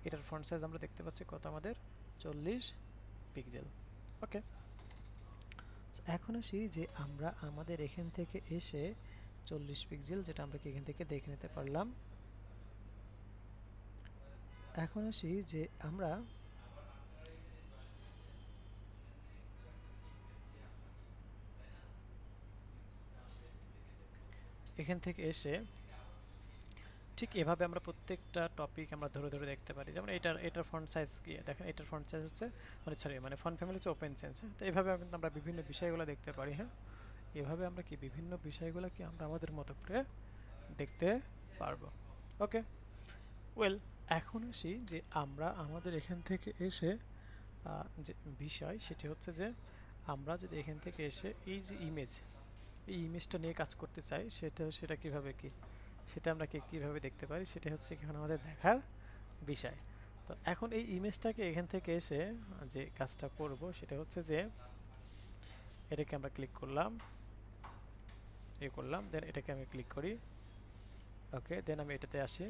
এটার ফন্ট সাইজ আমরা দেখতে পাচ্ছি কত, আমাদের 40 পিক্সেল। ওকে, এখন আসি যে আমরা আমাদের এখান থেকে এসে 40 পিক্সেল যেটা আমরা কি এখান থেকে দেখে নিতে পারলাম। এখন আসি যে আমরা এখান থেকে এসে ঠিক এভাবে আমরা প্রত্যেকটা টপিক আমরা ধরে ধরে দেখতে পারি। যেমন এটার ফন্ট সাইজ কি দেখেন, এটার ফন্ট সাইজ হচ্ছে মানে ফন্ট ফ্যামিলি হচ্ছে ওপেন সেন্স। তো এইভাবে কিন্তু আমরা বিভিন্ন বিষয়গুলো দেখতে পারি। হ্যাঁ, এভাবে আমরা কি বিভিন্ন বিষয়গুলো কি আমরা আমাদের মতো করে দেখতে পারবো। ওকে, ওয়েল, এখন আসি যে আমরা আমাদের এখান থেকে এসে যে বিষয় সেটি হচ্ছে যে আমরা যদি এখান থেকে এসে এই যে এই ইমেজটা নিয়ে কাজ করতে চাই, সেটা কিভাবে সেটা আমরা কিভাবে দেখতে পারি, সেটা হচ্ছে এখন আমাদের দেখার বিষয়। তো এখন এই ইমেজটাকে এখান থেকে এসে যে কাজটা করব সেটা হচ্ছে যে এটাকে আমরা ক্লিক করলাম, দেন এটাকে আমি ক্লিক করি। ওকে, দেন আমি এটাতে আসি,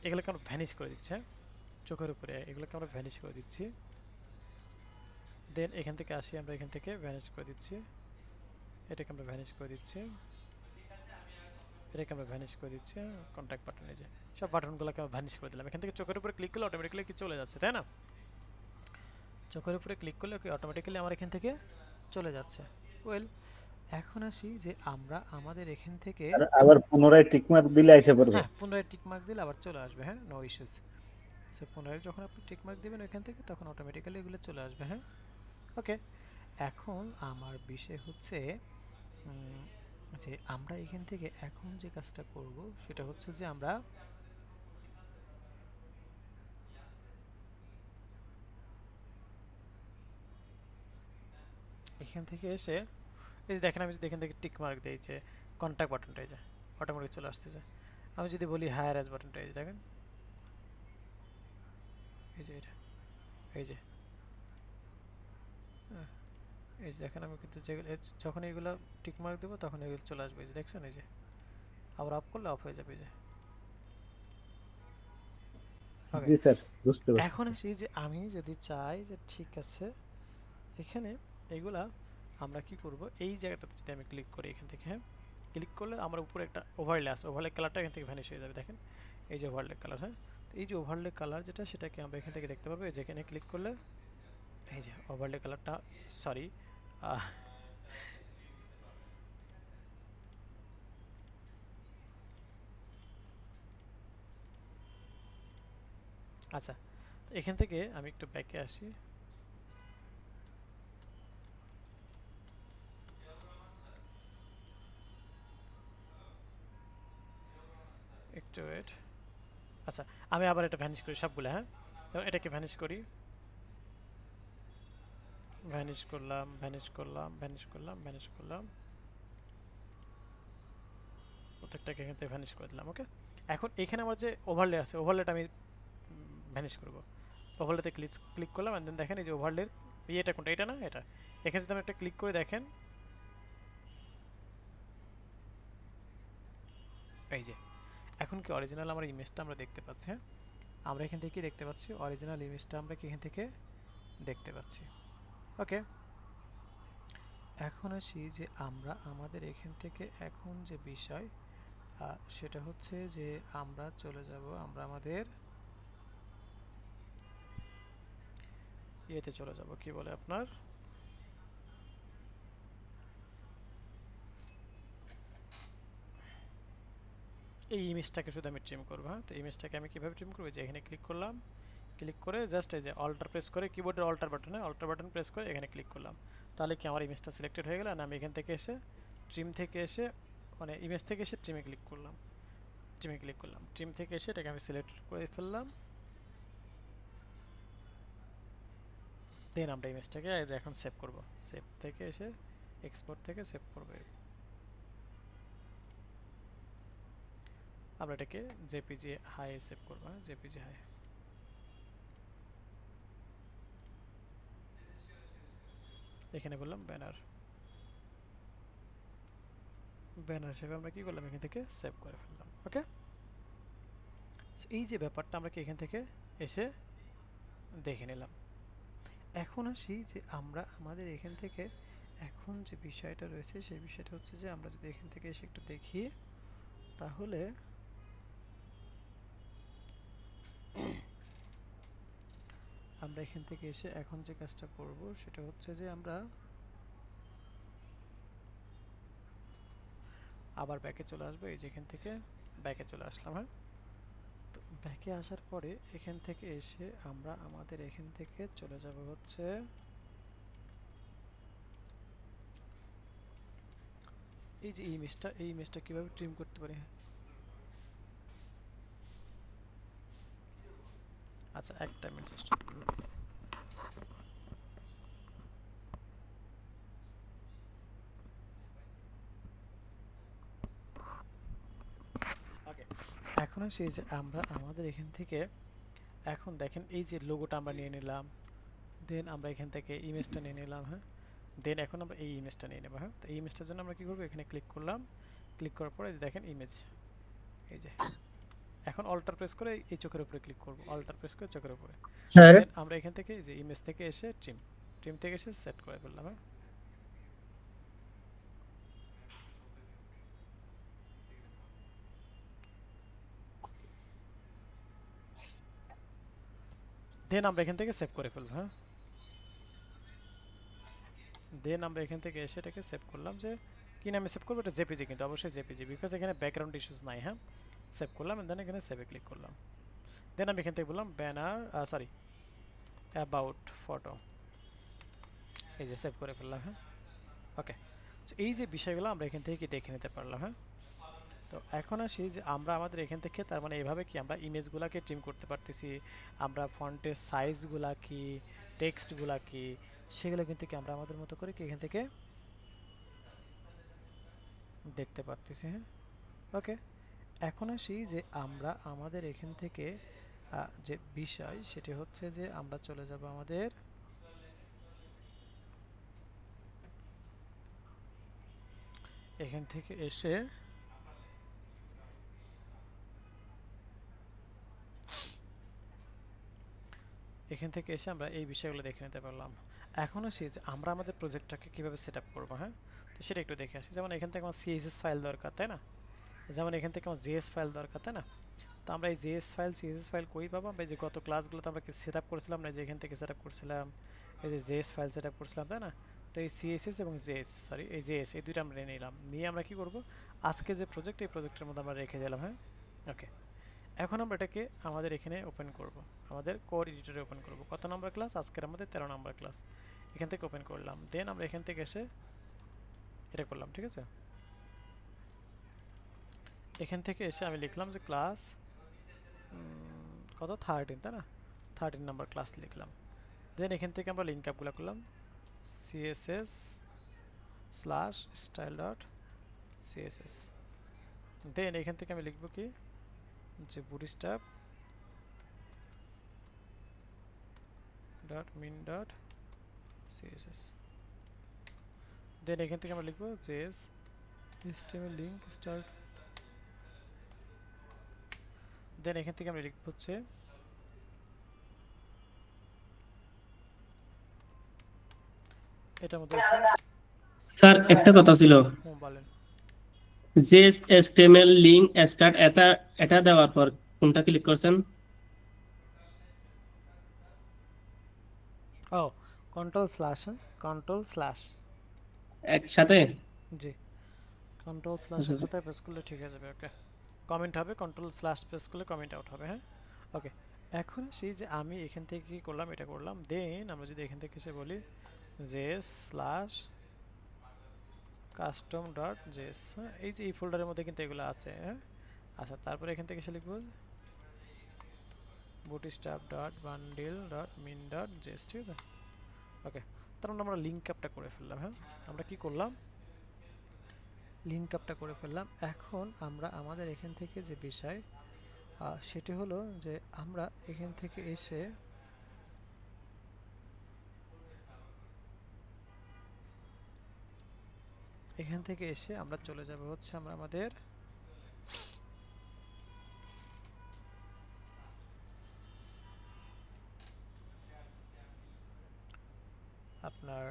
এগুলোকে আমরা ভ্যানিশ করে দিচ্ছি। চোখের উপরে এগুলোকে আমরা ভ্যানিশ করে দিচ্ছি। দেন এখান থেকে আসি, আমরা এখান থেকে ভ্যানিশ করে দিচ্ছি, এটাকে আমরা ভ্যানিশ করে দিচ্ছি, এটাকে আমরা ভ্যানিশ করে দিচ্ছি। কন্ট্যাক্ট বাটনে যে সব বাটনগুলোকে আমরা ভ্যানিশ করে দিলাম। এখান থেকে চোখের উপরে ক্লিক করলে অটোমেটিক্যালি কি চলে যাচ্ছে, তাই না? চোখের উপরে ক্লিক করলে কি অটোমেটিক্যালি আমার এখান থেকে চলে যাচ্ছে। ওয়েল, এখন আসি যে আমরা আমাদের এখান থেকে আবার পুনরায় টিক মার্ক দিলে এসে পড়বে। হ্যাঁ, পুনরায় টিক মার্ক দিলে আবার চলে আসবে। হ্যাঁ, নো ইস্যুস। সো পুনরায় যখন আপনি টিক মার্ক দিবেন এখান থেকে, তখন অটোমেটিক্যালি এগুলো চলে আসবে। হ্যাঁ, ওকে, এখন আমার বিষয় হচ্ছে যে আমরা এখান থেকে এখন যে কাজটা করব সেটা হচ্ছে যে আমরা এখান থেকে এসে এই যে দেখেন, আমি যদি এখান থেকে টিক মার্ক দিই যে কন্ট্যাক্ট বাটনটাই যায় অটোমেটিক চলে আসতেছে। আমি যদি বলি হায়ার এজ বাটনটা, এই যে দেখেন, এই যে এটা, এই যে হ্যাঁ, এই যে দেখেন আমি কিন্তু যখন এইগুলো টিক মার্ক দেবো তখন এগুলো চলে আসবে, এই যে দেখছেন, এই যে আবার অফ করলে অফ হয়ে যাবে, এই যে ওকে। জি স্যার, বুঝতে পারছি। এখন আসি যে আমি যদি চাই যে ঠিক আছে এখানে এইগুলা আমরা কি করব, এই জায়গাটাতে যদি আমি ক্লিক করি এখান থেকে, হ্যাঁ ক্লিক করলে আমার উপরে একটা ওভারলে আছে, ওভারলে কালারটা এখান থেকে ভ্যানিশ হয়ে যাবে, দেখেন এই যে ওভারলে কালার, হ্যাঁ তো এই যে ওভারলে কালার যেটা সেটাকে আমরা এখান থেকে দেখতে পারবো, যেখানে ক্লিক করলে এই যে ওভারলে কালারটা, সরি আচ্ছা, তো এখান থেকে আমি একটু ব্যাকে আসি, একটু ওয়েট। আচ্ছা, আমি আবার এটা ভ্যানিশ করি সবগুলো, হ্যাঁ তো এটাকে ভ্যানিশ করি, ভ্যানিশ করলাম, ভ্যানিশ করলাম, ভ্যানিশ করলাম, ভ্যানিশ করলাম, প্রত্যেকটাকে এখান থেকে ভ্যানিশ করে দিলাম। ওকে, এখন এখানে আমার যে ওভারলে আছে, ওভারলেটা আমি ভ্যানিশ করব, ওভারলেতে ক্লিক করলাম, এন্ড দেন দেখেন এই যে ওভারলের ইয়েটা কোনটা, এটা না এটা, এখানে যদি আমি একটা ক্লিক করে দেখেন, এই যে এখন কি অরিজিনাল আমার ইমেজটা আমরা দেখতে পাচ্ছি, হ্যাঁ আমরা এখান থেকে কি দেখতে পাচ্ছি, অরিজিনাল ইমেজটা আমরা কি এখান থেকে দেখতে পাচ্ছি। ওকে, এখন আসি যে আমরা আমাদের এখান থেকে এখন যে বিষয় সেটা হচ্ছে যে আমরা চলে যাব, আমরা আমাদের ইয়েতে চলে যাব, কি বলে আপনার এই ইমেজটাকে শুধু আমি ট্রিম করবো, হ্যাঁ তো ইমেজটাকে আমি কিভাবে ট্রিম করবো, যে এখানে ক্লিক করলাম, ক্লিক করে জাস্ট এই যে অল্টার প্রেস করে, কিবোর্ডের অল্টার বাটন প্রেস করে এখানে ক্লিক করলাম, তাহলে কি আমার ইমেজটা সিলেক্টেড হয়ে গেল, না আমি এখান থেকে এসে ট্রিম থেকে এসে মানে ইমেজ থেকে এসে ট্রিমে ক্লিক করলাম, ট্রিম থেকে এসে এটাকে আমি সিলেক্ট করে ফেললাম, দেন আমরা ইমেজটাকে এখন সেভ করব, সেভ থেকে এসে এক্সপোর্ট থেকে সেভ করব, আমরা এটাকে জেপিজি হাই সেভ করব, জেপিজি হাই। এখানে বললাম ব্যানার, ব্যানার হিসেবে আমরা কি করলাম, এখান থেকে সেভ করে ফেললাম। ওকে, এই যে ব্যাপারটা আমরা কি এখান থেকে এসে দেখে নিলাম। এখন আসি যে আমরা আমাদের এখান থেকে এখন যে বিষয়টা রয়েছে সেই বিষয়টা হচ্ছে যে আমরা যদি এখান থেকে এসে একটু দেখি, তাহলে আমরা এখান থেকে এসে এখন যে কাজটা করব সেটা হচ্ছে যে আমরা আবার ব্যাকে চলে আসবো, এই যে এখান থেকে ব্যাকে চলে আসলাম, হ্যাঁ তো ব্যাকে আসার পরে এখান থেকে এসে আমরা আমাদের এখান থেকে চলে যাব হচ্ছে এই যে এই ইমেজটা কিভাবে ট্রিম করতে পারি। আচ্ছা একটা মিনিট জাস্ট, ওকে এখন আসি যে আমরা আমাদের এখান থেকে এখন দেখেন এই যে লোগোটা আমরা নিয়ে নিলাম, দেন আমরা এখান থেকে ইমেজটা নিয়ে নিলাম, হ্যাঁ দেন এখন আমরা এই ইমেজটা নিয়ে নেব, হ্যাঁ তো এই ইমেজটার জন্য আমরা কি করব, এখানে ক্লিক করলাম, ক্লিক করার পরে দেখেন ইমেজ, এই যে এখন অল্টার প্রেস করে এই চোখের উপরে ক্লিক করব, অল্টার প্রেস করে চোখের উপরে, স্যার দেন আমরা এখান থেকে এই যে ইমেজ থেকে এসে ট্রিম থেকে এসে সেট করে ফেললাম, হ্যাঁ দেন আমরা এখান থেকে সেভ করে ফেলবো, হ্যাঁ দেন আমরা এখান থেকে এসে এটাকে সেভ করলাম, যে কি নামে সেভ করবো, এটা জেপিজি, কিন্তু অবশ্যই জেপিজি, বিকজ এখানে ব্যাকগ্রাউন্ড ইস্যুস নাই, হ্যাঁ সেভ করলাম, দেন এখানে সেভে ক্লিক করলাম, দেন আমি এখান থেকে বললাম ব্যানার সরি অ্যাবাউট ফটো, এই যে সেভ করে ফেললাম, হ্যাঁ ওকে। তো এই যে বিষয়গুলো আমরা এখান থেকে কি দেখে নিতে পারলাম, হ্যাঁ তো এখন আসি যে আমরা আমাদের এখান থেকে তার মানে এইভাবে কি আমরা ইমেজগুলোকে ট্রিম করতে পারতেছি, আমরা ফন্টের সাইজগুলা কি, টেক্সটগুলা কি, সেগুলো কিন্তু কি আমরা আমাদের মতো করে কি এখান থেকে দেখতে পারতেছি, হ্যাঁ ওকে। এখন আসি যে আমরা আমাদের এখান থেকে যে বিষয় সেটি হচ্ছে যে আমরা চলে যাব আমাদের এখান থেকে এসে আমরা এই বিষয়গুলো দেখে নিতে পারলাম। এখন আসি যে আমরা আমাদের প্রজেক্টটাকে কিভাবে সেট আপ করবো। হ্যাঁ, তো সেটা একটু দেখে আসি। যেমন এখান থেকে আমার সিএসএস ফাইল দরকার, তাই না? যেমন এখান থেকে আমার জেএস ফাইল দরকার, তাই না? তো আমরা এই জেএস ফাইল সিএসএস ফাইল কই পাবো? আমরা এই যে গত ক্লাসগুলোতে আমরা সেট আপ করেছিলাম না, যে এখান থেকে সেট আপ করছিলাম, এই যে জেএস ফাইল সেট আপ করছিলাম, তাই না? তো এই সিএসএস এবং এই জেএস এই দুইটা আমরা নিলাম, নিয়ে আমরা কি করব, আজকে যে প্রজেক্ট এই প্রজেক্টের মধ্যে আমরা রেখে দিলাম। হ্যাঁ, ওকে। এখন আমরা এটাকে আমাদের এখানে ওপেন করব, আমাদের কোড এডিটরে ওপেন করব। কত নম্বর ক্লাস? আজকের আমাদের 13 নম্বর ক্লাস। এখান থেকে ওপেন করলাম, দেন আমরা এখান থেকে এসে এটা করলাম, ঠিক আছে? এখান থেকে এসে আমি লিখলাম যে ক্লাস কত 13, তাই না? 13 নাম্বার ক্লাস লিখলাম। দেন এখান থেকে আমরা লিঙ্ক আপগুলো করলাম, css/style.css। দেন এখান থেকে আমি লিখব কি, যে bootstrap.min.css। দেন এখান থেকে আমরা লিখব js html link start। দেন এখান থেকে আমরা লিখব হচ্ছে এটার মধ্যে স্যার একটা কথা ছিল, বলেন। জেএস এইচটিএমএল লিংক স্টার্ট এটা এটা দেওয়ার পর কোনটা ক্লিক করছেন? ও কন্ট্রোল স্ল্যাশ একসাথে? জি, কন্ট্রোল স্ল্যাশ একসাথে প্রেস করলে ঠিক হয়ে যাবে। ওকে, কমেন্ট হবে, কন্ট্রোল স্ল্যাশ প্রেস করলে কমেন্ট আউট হবে। হ্যাঁ, ওকে। এখন সেই যে আমি এখান থেকে কি করলাম, এটা করলাম। দেন আমরা যদি এখান থেকে এসে বলি js/custom.js, এই যে এই ফোল্ডারের মধ্যে কিন্তু এগুলো আছে। হ্যাঁ, আচ্ছা, তারপরে এখান থেকে এসে লিখব bootstrap.bundle.min.js, ঠিক আছে? ওকে, তার মানে আমরা লিঙ্ক আপটা করে ফেললাম। হ্যাঁ, আমরা কি করলাম, লিঙ্ক আপটা করে ফেললাম। এখন আমরা আমাদের এখান থেকে যে বিষয় সেটি হলো যে আমরা এখান থেকে এসে আমরা চলে যাব হচ্ছে আমরা আমাদের আপনার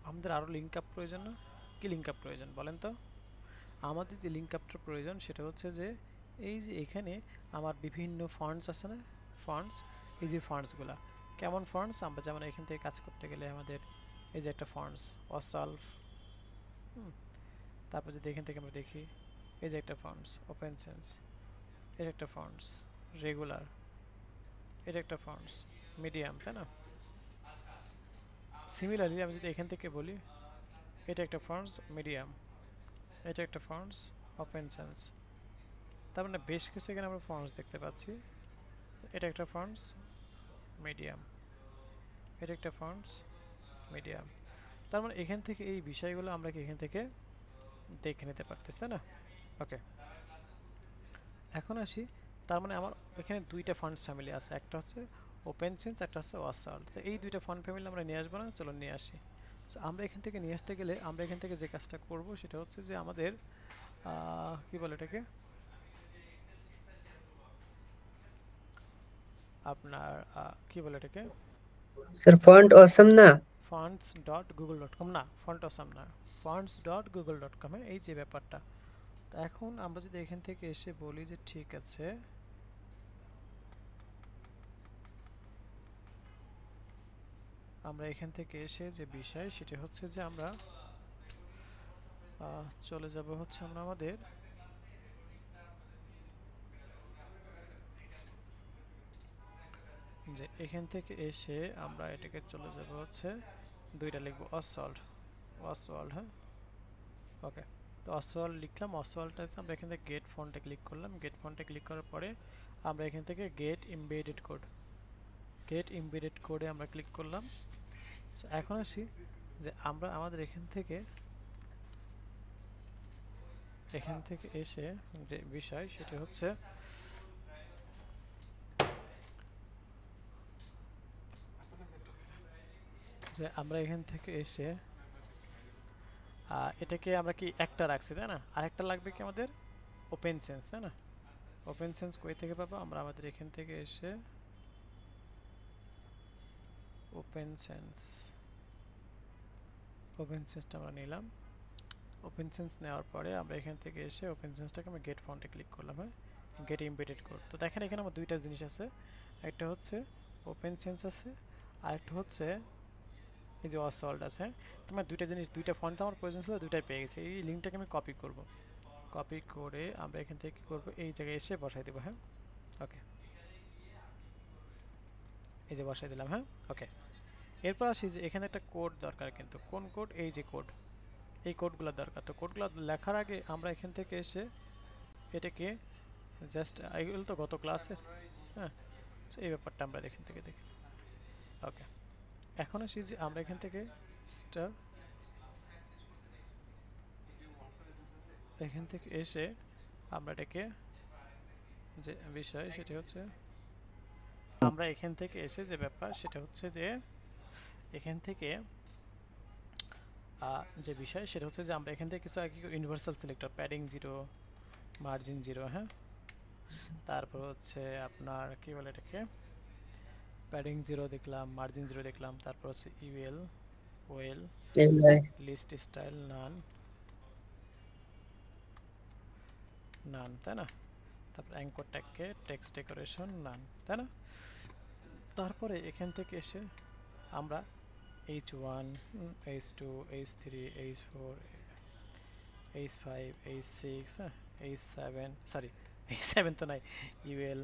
আমাদের আরো লিঙ্ক আপ প্রয়োজন না? কি লিঙ্ক আপ প্রয়োজন বলেন তো? আমাদের যে লিঙ্ক আপটার প্রয়োজন সেটা হচ্ছে যে এই যে এখানে আমার বিভিন্ন ফন্টস আছে না, ফন্টস, এই যে ফন্টসগুলা কেমন ফন্টস, আমরা যেমন এখান থেকে কাজ করতে গেলে আমাদের এই যে একটা ফন্টস অসলভ, তারপর যদি এখান থেকে আমরা দেখি এই যে একটা ফন্টস ওপেন সেন্স, এর একটা ফন্টস রেগুলার, এর একটা ফন্টস মিডিয়াম, তাই না? সিমিলারলি আমি যদি এখান থেকে বলি এটা একটা ফন্টস মিডিয়াম, এটা একটা ফন্টস ওপেন সেন্স, তার মানে বেশ কিছু এখানে আমরা ফন্টস দেখতে পাচ্ছি। এটা একটা ফন্টস মিডিয়াম, এটা একটা ফন্টস মিডিয়াম। তার মানে এখান থেকে এই বিষয়গুলো আমরা কি এখান থেকে দেখে নিতে পারতেছি, তাই না? ওকে, এখন আসি। তার মানে আমার এখানে দুইটা ফন্টস ফ্যামিলি আছে, একটা হচ্ছে ওপেন সেন্স, একটা হচ্ছে ওয়াসাল্ট। তো এই দুইটা ফন্ট ফ্যামিলি আমরা নিয়ে আসবো না? চলো নিয়ে আসি। তো আমরা এখান থেকে নিয়ে আসতে গেলে আমরা এখান থেকে যে কাজটা করব সেটা হচ্ছে যে আমাদের কি বলে এটাকে, আপনার কি বলে এটাকে স্যার ফন্ট অসম না, fonts.google.com না, ফন্ট অসাম না, fonts.google.com, এই যে ব্যাপারটা। তো এখন আমরা যদি এখান থেকে এসে বলি যে ঠিক আছে, আমরা এখান থেকে এসে যে বিষয় সেটা হচ্ছে যে আমরা চলে যাব হচ্ছে আমরা আমাদের যে এখান থেকে এসে আমরা এটাকে চলে যাব হচ্ছে দুইটা লিখব অসল্ট। হ্যাঁ, ওকে। তো অসওয়াল্ড লিখলাম, অসওয়াল্ডটাতে আমরা এখান থেকে গেট ফন্টে ক্লিক করলাম। গেট ফন্টে ক্লিক করার পরে আমরা এখান থেকে গেট এমবেডেড কোডে আমরা ক্লিক করলাম। এখন আসি যে আমরা আমাদের এখান থেকে এখান থেকে এসে যে বিষয় সেটা হচ্ছে যে আমরা এখান থেকে এসে এটাকে আমরা কি একটা রাখছি তাই না, আরেকটা লাগবে কি আমাদের ওপেন সেন্স, তাই না? ওপেন সেন্স কই থেকে পাবো আমরা? আমাদের এখান থেকে এসে ওপেন সেন্সটা আমরা নিলাম। ওপেন সেন্স নেওয়ার পরে আমরা এখান থেকে এসে ওপেন সেন্সটাকে আমরা গেট ফন্টে ক্লিক করলাম। হ্যাঁ, গেট এমবেডেড কোড। তো দেখেন এখানে আমার দুইটা জিনিস আছে, একটা হচ্ছে ওপেন সেন্স আছে, আর একটা হচ্ছে এই যে অসল্ট আছে। তোমার দুইটা জিনিস, দুইটা ফন্ট আমার প্রয়োজন ছিল, দুইটাই পেয়ে গেছে। এই লিঙ্কটাকে আমি কপি করব, কপি করে আমরা এখান থেকে কি করব, এই জায়গায় এসে বসাই দেবো। হ্যাঁ, ওকে, এই যে বসাই দিলাম। হ্যাঁ, ওকে। এরপর আসি যে এখানে একটা কোড দরকার, কিন্তু কোন কোড? এই যে কোড, এই কোডগুলো দরকার। তো কোডগুলো লেখার আগে আমরা এখান থেকে এসে এটাকে জাস্ট, এগুলো তো গত ক্লাসের, হ্যাঁ, এই ব্যাপারটা আমরা এখান থেকে দেখি। ওকে, এখন আসি যে আমরা এখান থেকে এখান থেকে এসে আমরা এটাকে যে বিষয় সেটা হচ্ছে, আমরা এখান থেকে এসে যে ব্যাপার সেটা হচ্ছে যে এখান থেকে যে বিষয় সেটা হচ্ছে যে আমরা এখান থেকে কিছু আগে ইউনিভার্সাল সিলেক্টর, প্যাডিং 0, মার্জিন 0, হ্যাঁ, তারপর হচ্ছে আপনার কি বলে এটাকে, প্যাডিং 0 দেখলাম, মার্জিন 0 দেখলাম, তারপর হচ্ছে ইউএল, ওয়েল, লিস্ট স্টাইল, নান, তাই না? তারপর অ্যাঙ্কর ট্যাগকে টেক্সট ডেকোরেশন, নান, তাই না? তারপরে এখান থেকে এসে আমরা H1, H2, H3, H4, H5, H6, H7, sorry H7 তো নাই, UL,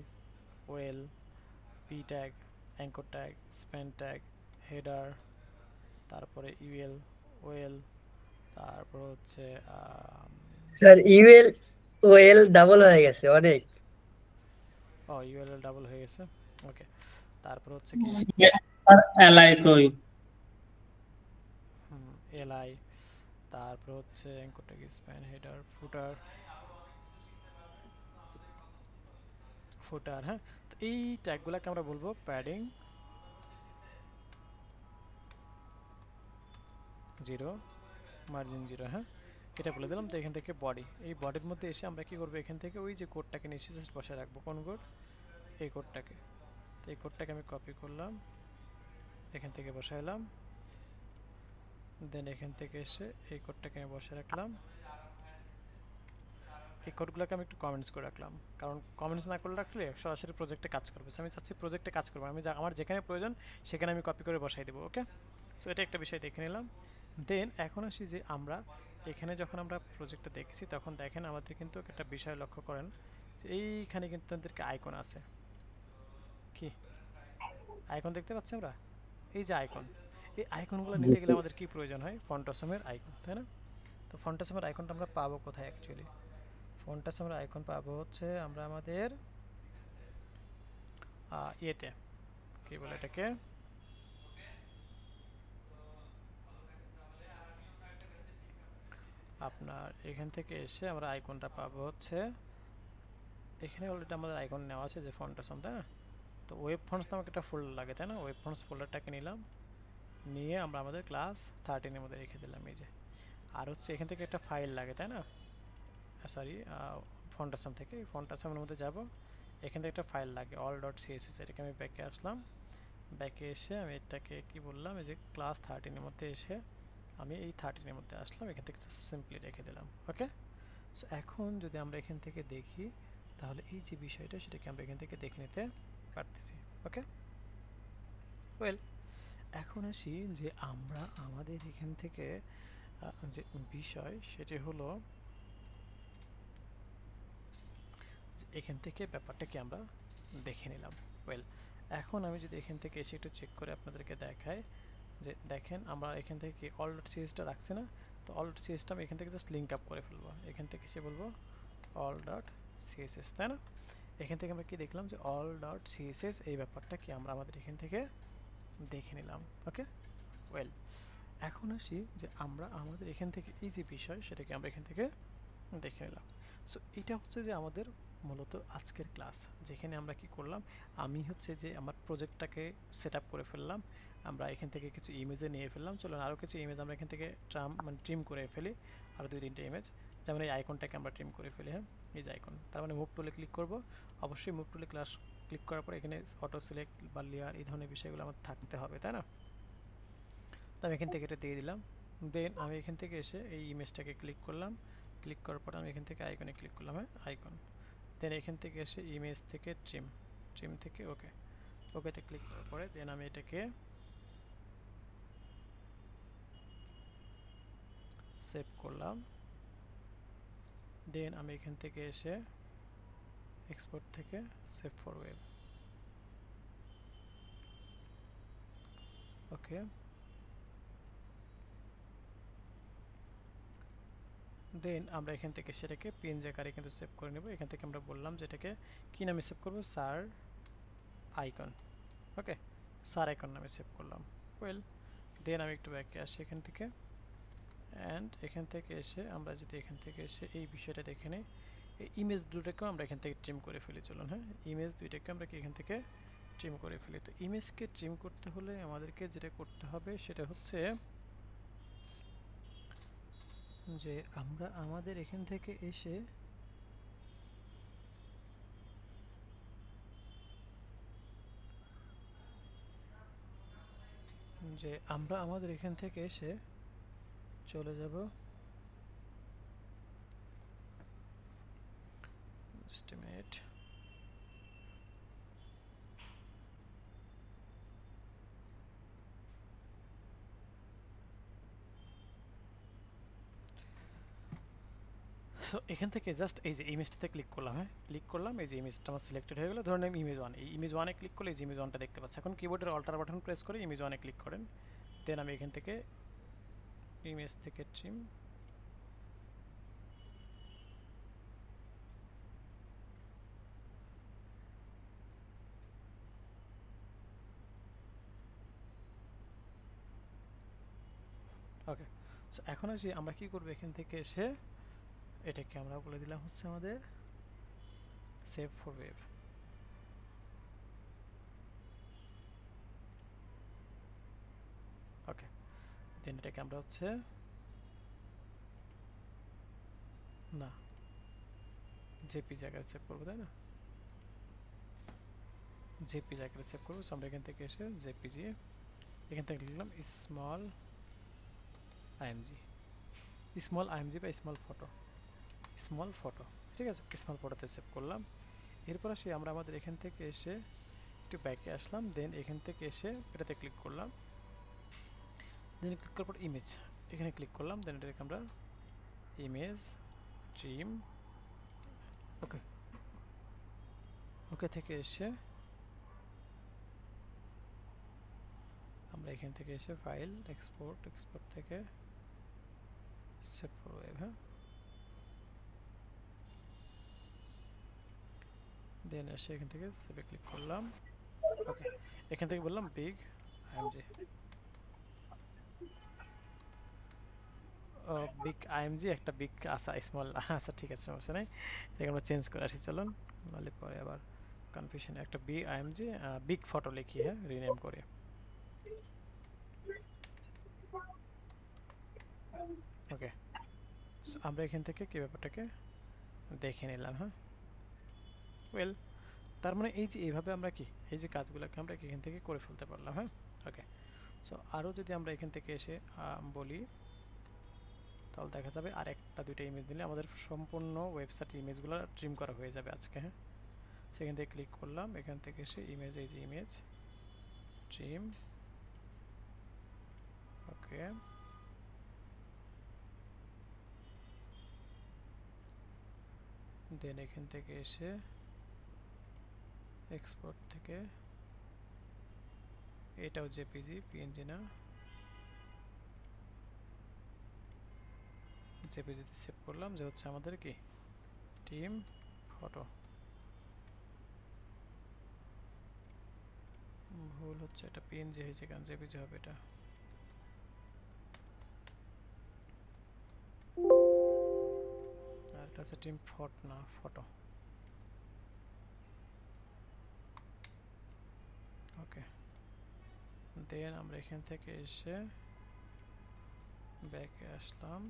well, P tag, anchor tag, span tag, header, তারপরে ইউএল, ওয়েল, তারপর হচ্ছে স্যার ইউএল ওএল ডাবল হয়ে গেছে অনেক। ইউএল ডাবল হয়ে গেছে। ওকে, তারপর হচ্ছে আর এলআই কই? এলআই, তারপর হচ্ছে অ্যাঙ্কর ট্যাগ, স্প্যান, হেডার, ফুটার, হ্যাঁ। তো এই ট্যাগগুলোকে আমরা বলবো প্যাডিং 0, মার্জিন 0, হ্যাঁ, এটা বলে দিলাম। তো এখান থেকে বডি, এই বডির মধ্যে এসে আমরা কি করবো, এখান থেকে ওই যে কোডটাকে নিচে জাস্ট বসায় রাখবো। কোন কোড? এই কোডটাকে। তো এই কোডটাকে আমি কপি করলাম, এখান থেকে বসাইলাম, দেন এখান থেকে এসে এই কোডটাকে আমি বসে রাখলাম। এই কোডগুলোকে আমি একটু কমেন্টস করে রাখলাম, কারণ কমেন্টস না করে রাখলে সরাসরি প্রজেক্টে কাজ করবে। আমি চাচ্ছি প্রজেক্টে কাজ করবো, আমি আমার যেখানে প্রয়োজন সেখানে আমি কপি করে বসাই দেবো। ওকে, সো এটা একটা বিষয় দেখে নিলাম। দেন এখন আসি যে আমরা এখানে যখন আমরা প্রজেক্টটা দেখেছি তখন দেখেন আমাদের কিন্তু একটা বিষয় লক্ষ্য করেন, এইখানে কিন্তু আমাদেরকে আইকন আছে। কি আইকন দেখতে পাচ্ছি আমরা? এই যে আইকন, এই আইকনগুলো নিতে গেলে আমাদের কি প্রয়োজন হয়? ফন্টাসমের আইকন, তাই না? তো ফন্টাসমের আইকনটা আমরা পাবো কোথায় অ্যাকচুয়ালি? ফন্টাসমের আইকন পাবো হচ্ছে আমরা আমাদের ইয়েতে, কি বলে এটাকে, আপনার এখান থেকে এসে আমরা আইকনটা পাবো হচ্ছে এখানে। অলরেডি আমাদের আইকন নেওয়া আছে যে ফন্টাসম, তাই না? তো ওয়েব ফন্টস নামক একটা ফোল্ডার লাগে, তাই না? ওয়েব ফন্টস ফোল্ডারটাকে নিলাম, নিয়ে আমরা আমাদের ক্লাস 13 এর মধ্যে রেখে দিলাম। এই যে, আর হচ্ছে এখান থেকে একটা ফাইল লাগে, তাই না? সরি, ফন্টাসম থেকে, ফন্টাসমের মধ্যে যাব, এখান থেকে একটা ফাইল লাগে all.css, এটাকে আমি ব্যাকে আসলাম। ব্যাকে এসে আমি এটাকে কি বললাম, এই যে ক্লাস 13 এর মধ্যে এসে আমি এই 13 এর মধ্যে আসলাম, এখান থেকে সিম্পলি রেখে দিলাম। ওকে, সো এখন যদি আমরা এখান থেকে দেখি তাহলে এই যে বিষয়টা সেটাকে আমরা এখান থেকে দেখে নিতে পারতেছি। ওকে, ওয়েল, এখন আসি যে আমরা আমাদের এখান থেকে যে বিষয় সেটি হলো এখান থেকে ব্যাপারটা কি আমরা দেখে নিলাম। ওয়েল, এখন আমি যদি এখান থেকে এসে একটু চেক করে আপনাদেরকে দেখাই যে দেখেন আমরা এখান থেকে কি all.csটা রাখছি না? তো all.csটা আমি এখান থেকে জাস্ট লিঙ্ক আপ করে ফেলবো। এখান থেকে এসে বলবো all.css, তাই না? এখান থেকে আমরা কি দেখলাম যে all.css, এই ব্যাপারটা কি আমরা আমাদের এখান থেকে দেখে নিলাম। ওকে, ওয়েল, এখন আসি যে আমরা আমাদের এখান থেকে এই যে বিষয় সেটাকে আমরা এখান থেকে দেখে নিলাম। সো এটা হচ্ছে যে আমাদের মূলত আজকের ক্লাস, যেখানে আমরা কি করলাম, আমি হচ্ছে যে আমার প্রজেক্টটাকে সেট আপ করে ফেললাম, আমরা এখান থেকে কিছু ইমেজে নিয়ে ফেললাম। চলুন আরও কিছু ইমেজ আমরা এখান থেকে ট্রিম করে ফেলি, আরও 2-3টে ইমেজ। যেমন এই আইকনটাকে আমরা ট্রিম করে ফেলি, হ্যাঁ এই যে আইকন, তার মানে মুভ টুলে ক্লিক করব। অবশ্যই মুভ টুলে ক্লিক করার পর এখানে অটো সিলেক্ট বা লেয়ার এই ধরনের বিষয়গুলো আমার থাকতে হবে, তাই না? তো আমি এখান থেকে এটা দিয়ে দিলাম। দেন আমি এখান থেকে এসে এই ইমেজটাকে ক্লিক করলাম, ক্লিক করার পর আমি এখান থেকে আইকনে ক্লিক করলাম, হ্যাঁ আইকন। দেন এখান থেকে এসে ইমেজ থেকে ট্রিম থেকে ওকেতে ক্লিক করার পরে দেন আমি এটাকে সেভ করলাম। দেন আমি এখান থেকে এসে এক্সপোর্ট থেকে সেভ ফর ওয়েব, ওকে। দেন আমরা এখান থেকে সেটাকে পিএনজি আকারে কিন্তু সেভ করে নেব। এখান থেকে আমরা বললাম যে এটাকে কী নামে সেভ করব, sir icon, okay sir icon নামে সেভ করলাম। ওয়েল, দেন আমি একটু ব্যাকে আসি এখান থেকে, অ্যান্ড এখান থেকে এসে আমরা যদি এখান থেকে এসে এই বিষয়টা দেখে নিই, এই ইমেজ দুটোকেও আমরা এখান থেকে ট্রিম করে ফেলি। চলুন, হ্যাঁ ইমেজ দুইটাকে আমরা কি এখান থেকে ট্রিম করে ফেলি। তো ইমেজকে ট্রিম করতে হলে আমাদেরকে যেটা করতে হবে সেটা হচ্ছে যে আমরা আমাদের এখান থেকে এসে চলে যাব জাস্ট এ মিনিট। সো এখান থেকে জাস্ট এই যে ইমেজটাতে ক্লিক করলাম, হ্যাঁ ক্লিক করলাম, এই যে ইমেজটা আমার সিলেক্টেড হয়ে গেলো। ধরুন আমি ইমেজ 1, এই ইমেজ 1-এ ক্লিক করলে এই যে ইমেজ 1টা দেখতে পাচ্ছি। এখন কিবোর্ডের অল্টার বাটন প্রেস করে ইমেজ 1-এ ক্লিক করেন। দেন আমি এখান থেকে ইমেজ থেকে ট্রিম, ওকে। সো এখন আসি আমরা কি করবো, এখান থেকে এসে এটাকে আমরা বলে দিলাম হচ্ছে আমাদের সেভ ফর ওয়েব, ওকে। দেন এটাকে আমরা হচ্ছে না জেপিজি আকারে সেভ করবো, তাই না? জেপিজি আকারে সেভ করবো। সো আমরা এখান থেকে এসে জেপিজি, এখান থেকে লিখলাম স্মল আইএমজি বা স্মল ফটো, ঠিক আছে, স্মল ফটোতে সেভ করলাম। এরপর আসি আমরা আমাদের এখান থেকে এসে একটু ব্যাকে আসলাম। দেন এখান থেকে এসে এটাতে ক্লিক করলাম। দেন ক্লিক করার পর ইমেজ, এখানে ক্লিক করলাম। দেন এটাকে আমরা ইমেজ ট্রিম, ওকে থেকে এসে আমরা এখান থেকে এসে ফাইল এক্সপোর্ট থেকে সেভ ফর ওয়েব, হ্যাঁ। দেন এসে এখান থেকে সেভে ক্লিক করলাম, ওকে। এখান থেকে বললাম বিগ আইএমজি, একটা বিগ আচ্ছা স্মল, আচ্ছা ঠিক আছে সমস্যা নেই, এটাকে আমরা চেঞ্জ করে আসি। চলুন নাহলে পরে আবার কনফিউশন। একটা আইএমজি বিগ ফটো লিখি, হ্যাঁ রিনেম করে, ওকে। আমরা এখান থেকে কি ব্যাপারটাকে দেখে নিলাম, হ্যাঁ ওয়েল। তার মানে এই যে এইভাবে আমরা কি এই যে কাজগুলোকে আমরা এখান থেকে করে ফেলতে পারলাম, হ্যাঁ ওকে। সো আরও যদি আমরা এখান থেকে এসে বলি তাহলে দেখা যাবে আর একটা দুইটা ইমেজ দিলে আমাদের সম্পূর্ণ ওয়েবসাইট ইমেজগুলো ট্রিম করা হয়ে যাবে আজকে, হ্যাঁ। সেখান থেকে ক্লিক করলাম, এখান থেকে এসে ইমেজ, এই যে ইমেজ ট্রিম, ওকে। দেন এখান থেকে এসে এক্সপোর্ট থেকে এটাও জেপিজি, পিএনজি না, জেপিজিতে সেভ করলাম, যে হচ্ছে আমাদের কি টিম ফটো। ভুল হচ্ছে, এটা পিএনজি হয়েছে কারণ জেপিজি হবে এটা। আর আছে টিম ফট না ফটো। ওকে, দেন আমরা এখান থেকে এসে ব্যাকে আসলাম,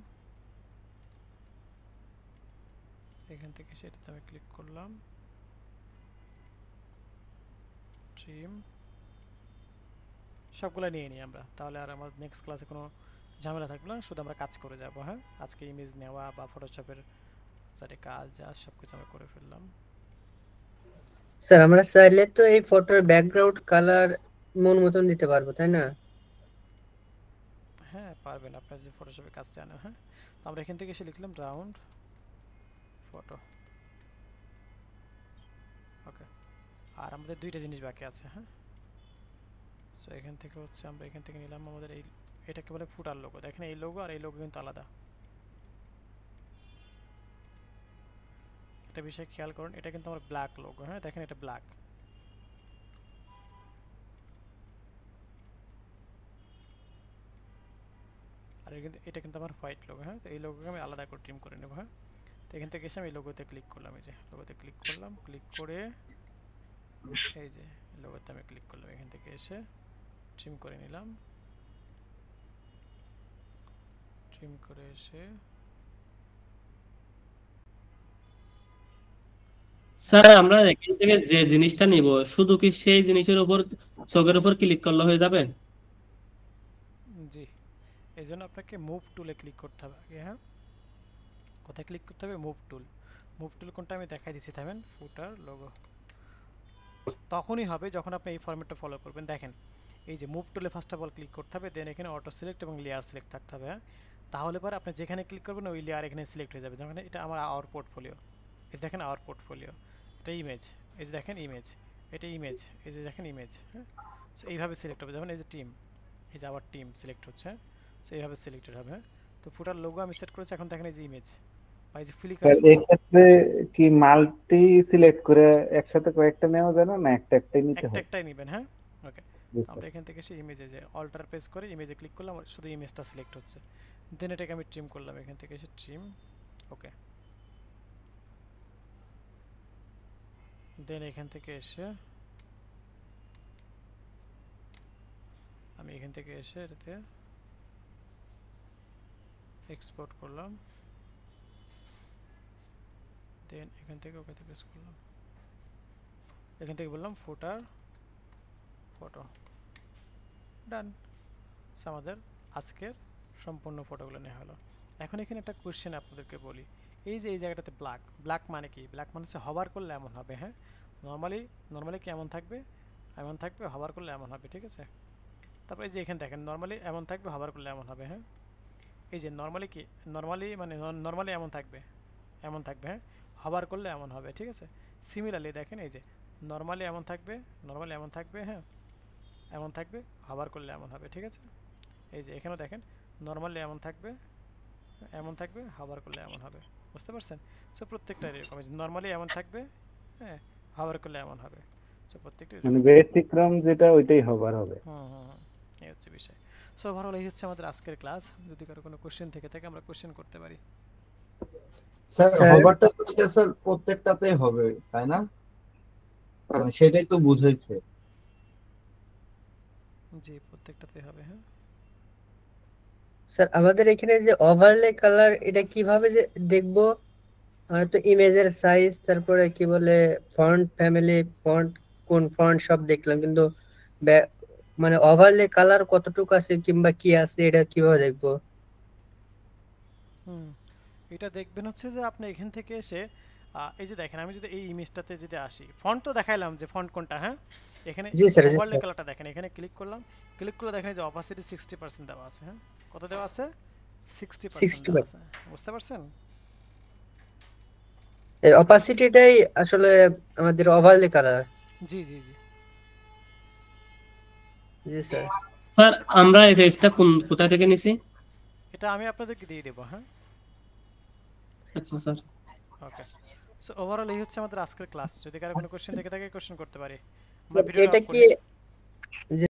এখান থেকে সেটাতে আমি ক্লিক করলাম, ট্রিম সবগুলো নিয়ে নিই আমরা, তাহলে আর আমার নেক্সট ক্লাসে কোনো ঝামেলা থাকবে না, শুধু আমরা কাজ করে যাব। হ্যাঁ, আজকে ইমেজ নেওয়া বা ফটোশপের সাথে কাজ যা সব কিছু আমরা করে ফেললাম। স্যার আমরা চাইলে তো এই ফটোর ব্যাকগ্রাউন্ড কালার মন মতন দিতে পারবো, তাই না? হ্যাঁ পারবেন, আপনার যে ফটোশপে কাজ জানেন। হ্যাঁ, তো আমরা এখান থেকে এসে লিখলাম রাউন্ড ফটো। ওকে, আর আমাদের দুইটা জিনিস বাকি আছে। হ্যাঁ, সো এখান থেকে হচ্ছে আমরা এখান থেকে নিলাম আমাদের এই, এটাকে বলে ফুটার লোগো। দেখেন এই লোগো আর এই লোগো কিন্তু আলাদা, একটা বিষয় খেয়াল করুন, এটা কিন্তু আমার ব্ল্যাক লোগো। হ্যাঁ দেখেন এটা ব্ল্যাক, আর এটা কিন্তু আমার হোয়াইট লোগো। হ্যাঁ, তো এই লোগোকে আমি আলাদা করে ট্রিম করে নেব। হ্যাঁ, তো এখান থেকে এসে আমি লোগোতে ক্লিক করলাম, এই যে লোগোতে ক্লিক করলাম, ক্লিক করে এই যে লোগোতে আমি ক্লিক করলাম, এখান থেকে এসে ট্রিম করে নিলাম, ট্রিম করে এসে স্যার আমরা এখান থেকে যে জিনিসটা নিব শুধু কি সেই জিনিসের উপর চোখের উপর ক্লিক করলে হয়ে যাবে? জি, এই জন্য আপনাকে মুভ টুলে ক্লিক করতে হবে আগে। হ্যাঁ, কোথায় ক্লিক করতে হবে? Move tool. মুভ টুল কোনটা আমি দেখাই দিচ্ছি, থামেন। ফুটার লোগো তখনই হবে যখন আপনি এই ফরম্যাটটা ফলো করবেন। দেখেন এই যে মুভ টুলে ফার্স্ট অফ অল ক্লিক করতে হবে, দেন এখানে অটো সিলেক্ট এবং লেয়ার সিলেক্ট থাকতে হবে। হ্যাঁ, তাহলে পরে আপনি যেখানে ক্লিক করবেন ওই লেয়ার এখানে সিলেক্ট হয়ে যাবে। যেমন এটা আমার আওয়ার পোর্টফোলিও, এই যে দেখেন আওয়ার পোর্টফোলিও, এটা ইমেজ, এই যে দেখেন ইমেজ, এটা ইমেজ, এই যে দেখেন ইমেজ। হ্যাঁ, সো এইভাবে সিলেক্ট হবে। যেমন এই যে টিম, এই যে আবার টিম সিলেক্ট হচ্ছে, সো এইভাবে সিলেক্টেড হবে। হ্যাঁ, তো ফুটার লোগো আমি সেট করেছি, এখন দেখেন এই যে ইমেজ বা এই যে ফ্লিকার স্যার এই ক্ষেত্রে কি মাল্টি সিলেক্ট করে একসাথে কয়েকটা নেওয়া যায় না, না একটা একটাই নিতে একটা হয়? একটাই নেবেন। হ্যাঁ, ওকে, জি আমরা স্যার। এখান থেকে এসে ইমেজে যে অল্টার পেজ করে ইমেজে ক্লিক করলাম, শুধু ইমেজটা সিলেক্ট হচ্ছে, দেন এটাকে আমি ট্রিম করলাম, এখান থেকে এসে ট্রিম। ওকে, দেন এখান থেকে এসে আমি এখান থেকে এসে এটাতে এক্সপোর্ট করলাম, দেন এখান থেকে ওকেতে প্রেস করলাম, এখান থেকে বললাম ফুটার ফটো, ডান। আমাদের আজকের সম্পূর্ণ ফটোগুলো নেওয়া হলো। এখন এখানে একটা কোশ্চেন আপনাদেরকে বলি, এই যে এই জায়গাটাতে ব্ল্যাক, ব্ল্যাক মানে কি? ব্ল্যাক মানে হচ্ছে হভার করলে এমন হবে। হ্যাঁ, নর্মালি কি এমন থাকবে? এমন থাকবে, হভার করলে এমন হবে। ঠিক আছে, তারপরে এই যে এখানে দেখেন নর্মালি এমন থাকবে, হভার করলে এমন হবে। হ্যাঁ, এই যে নর্মালি কি, নর্মালি এমন থাকবে, এমন থাকবে। হ্যাঁ, হভার করলে এমন হবে। ঠিক আছে, সিমিলারলি দেখেন এই যে নর্মালি এমন থাকবে, নর্মালি এমন থাকবে। হ্যাঁ, এমন থাকবে, হভার করলে এমন হবে। ঠিক আছে, এই যে এখানেও দেখেন নর্মালি এমন থাকবে, এমন থাকবে, হভার করলে এমন হবে। বুঝতে পারছেন? সো প্রত্যেকটা এরকম, নর্মালি এমন থাকবে, হ্যাঁ, হভার করলে এমন হবে। সো প্রত্যেকটা মানে ব্যতিক্রম যেটা ওইটাই হবার হবে। এই হচ্ছে বিষয়। সো ওভারঅল এই হচ্ছে আমাদের আজকের ক্লাস। যদি কারো কোনো কোশ্চেন থেকে থাকে আমরা কোশ্চেন করতে পারি। স্যার স্যার হবারটা তো এটা স্যার প্রত্যেকটাতেই হবে তাই না? মানে সেটাই তো বুঝাইছে। জি, প্রত্যেকটাতে হবে। হ্যাঁ, স্যার আমাদের এখানে যে ওভারলে কালার, এটা কিভাবে যে দেখবো? আমরা তো ইমেজের সাইজ, তারপরে কি বলে ফন্ট ফ্যামিলি, ফন্ট কোন ফন্ট সব দেখলাম, কিন্তু মানে ওভারলে কালার কতটুকু আছে কিংবা কি আছে এটা কিভাবে দেখবো? এটা দেখবেন হচ্ছে যে আপনি এখান থেকে এসে এই যে দেখেন, আমি যদি এই ইমেজটাতে যদি আসি, ফন্ট তো দেখাইলাম যে ফন্ট কোনটা। হ্যাঁ, এখানে জি স্যার, জি ওভারলে স্যার। কালারটা দেখেন, এখানে ক্লিক করলাম, ক্লিক করলে দেখেন যে অপাসিটি 60% দেওয়া আছে। হ্যাঁ, কত দেওয়া আছে? 60% দেওয়া 60%। আছে। বুঝতে পারছেন? এর অপাসিটিটাই আসলে আমাদের ওভারলে কালার। জি জি জি। জি স্যার। স্যার আমরা এই পেজটা কোথা থেকে নিছি? এটা আমি আপনাদেরকে দিয়ে দেবো। হ্যাঁ, আচ্ছা স্যার। ওকে। সো ওভারঅল এই হচ্ছে আমাদের আজকের ক্লাস। যদি কারো কোনো কোশ্চেন থেকে থাকে কোশ্চেন করতে পারি। আমরা ভিডিওটা এটা অফ কি করি।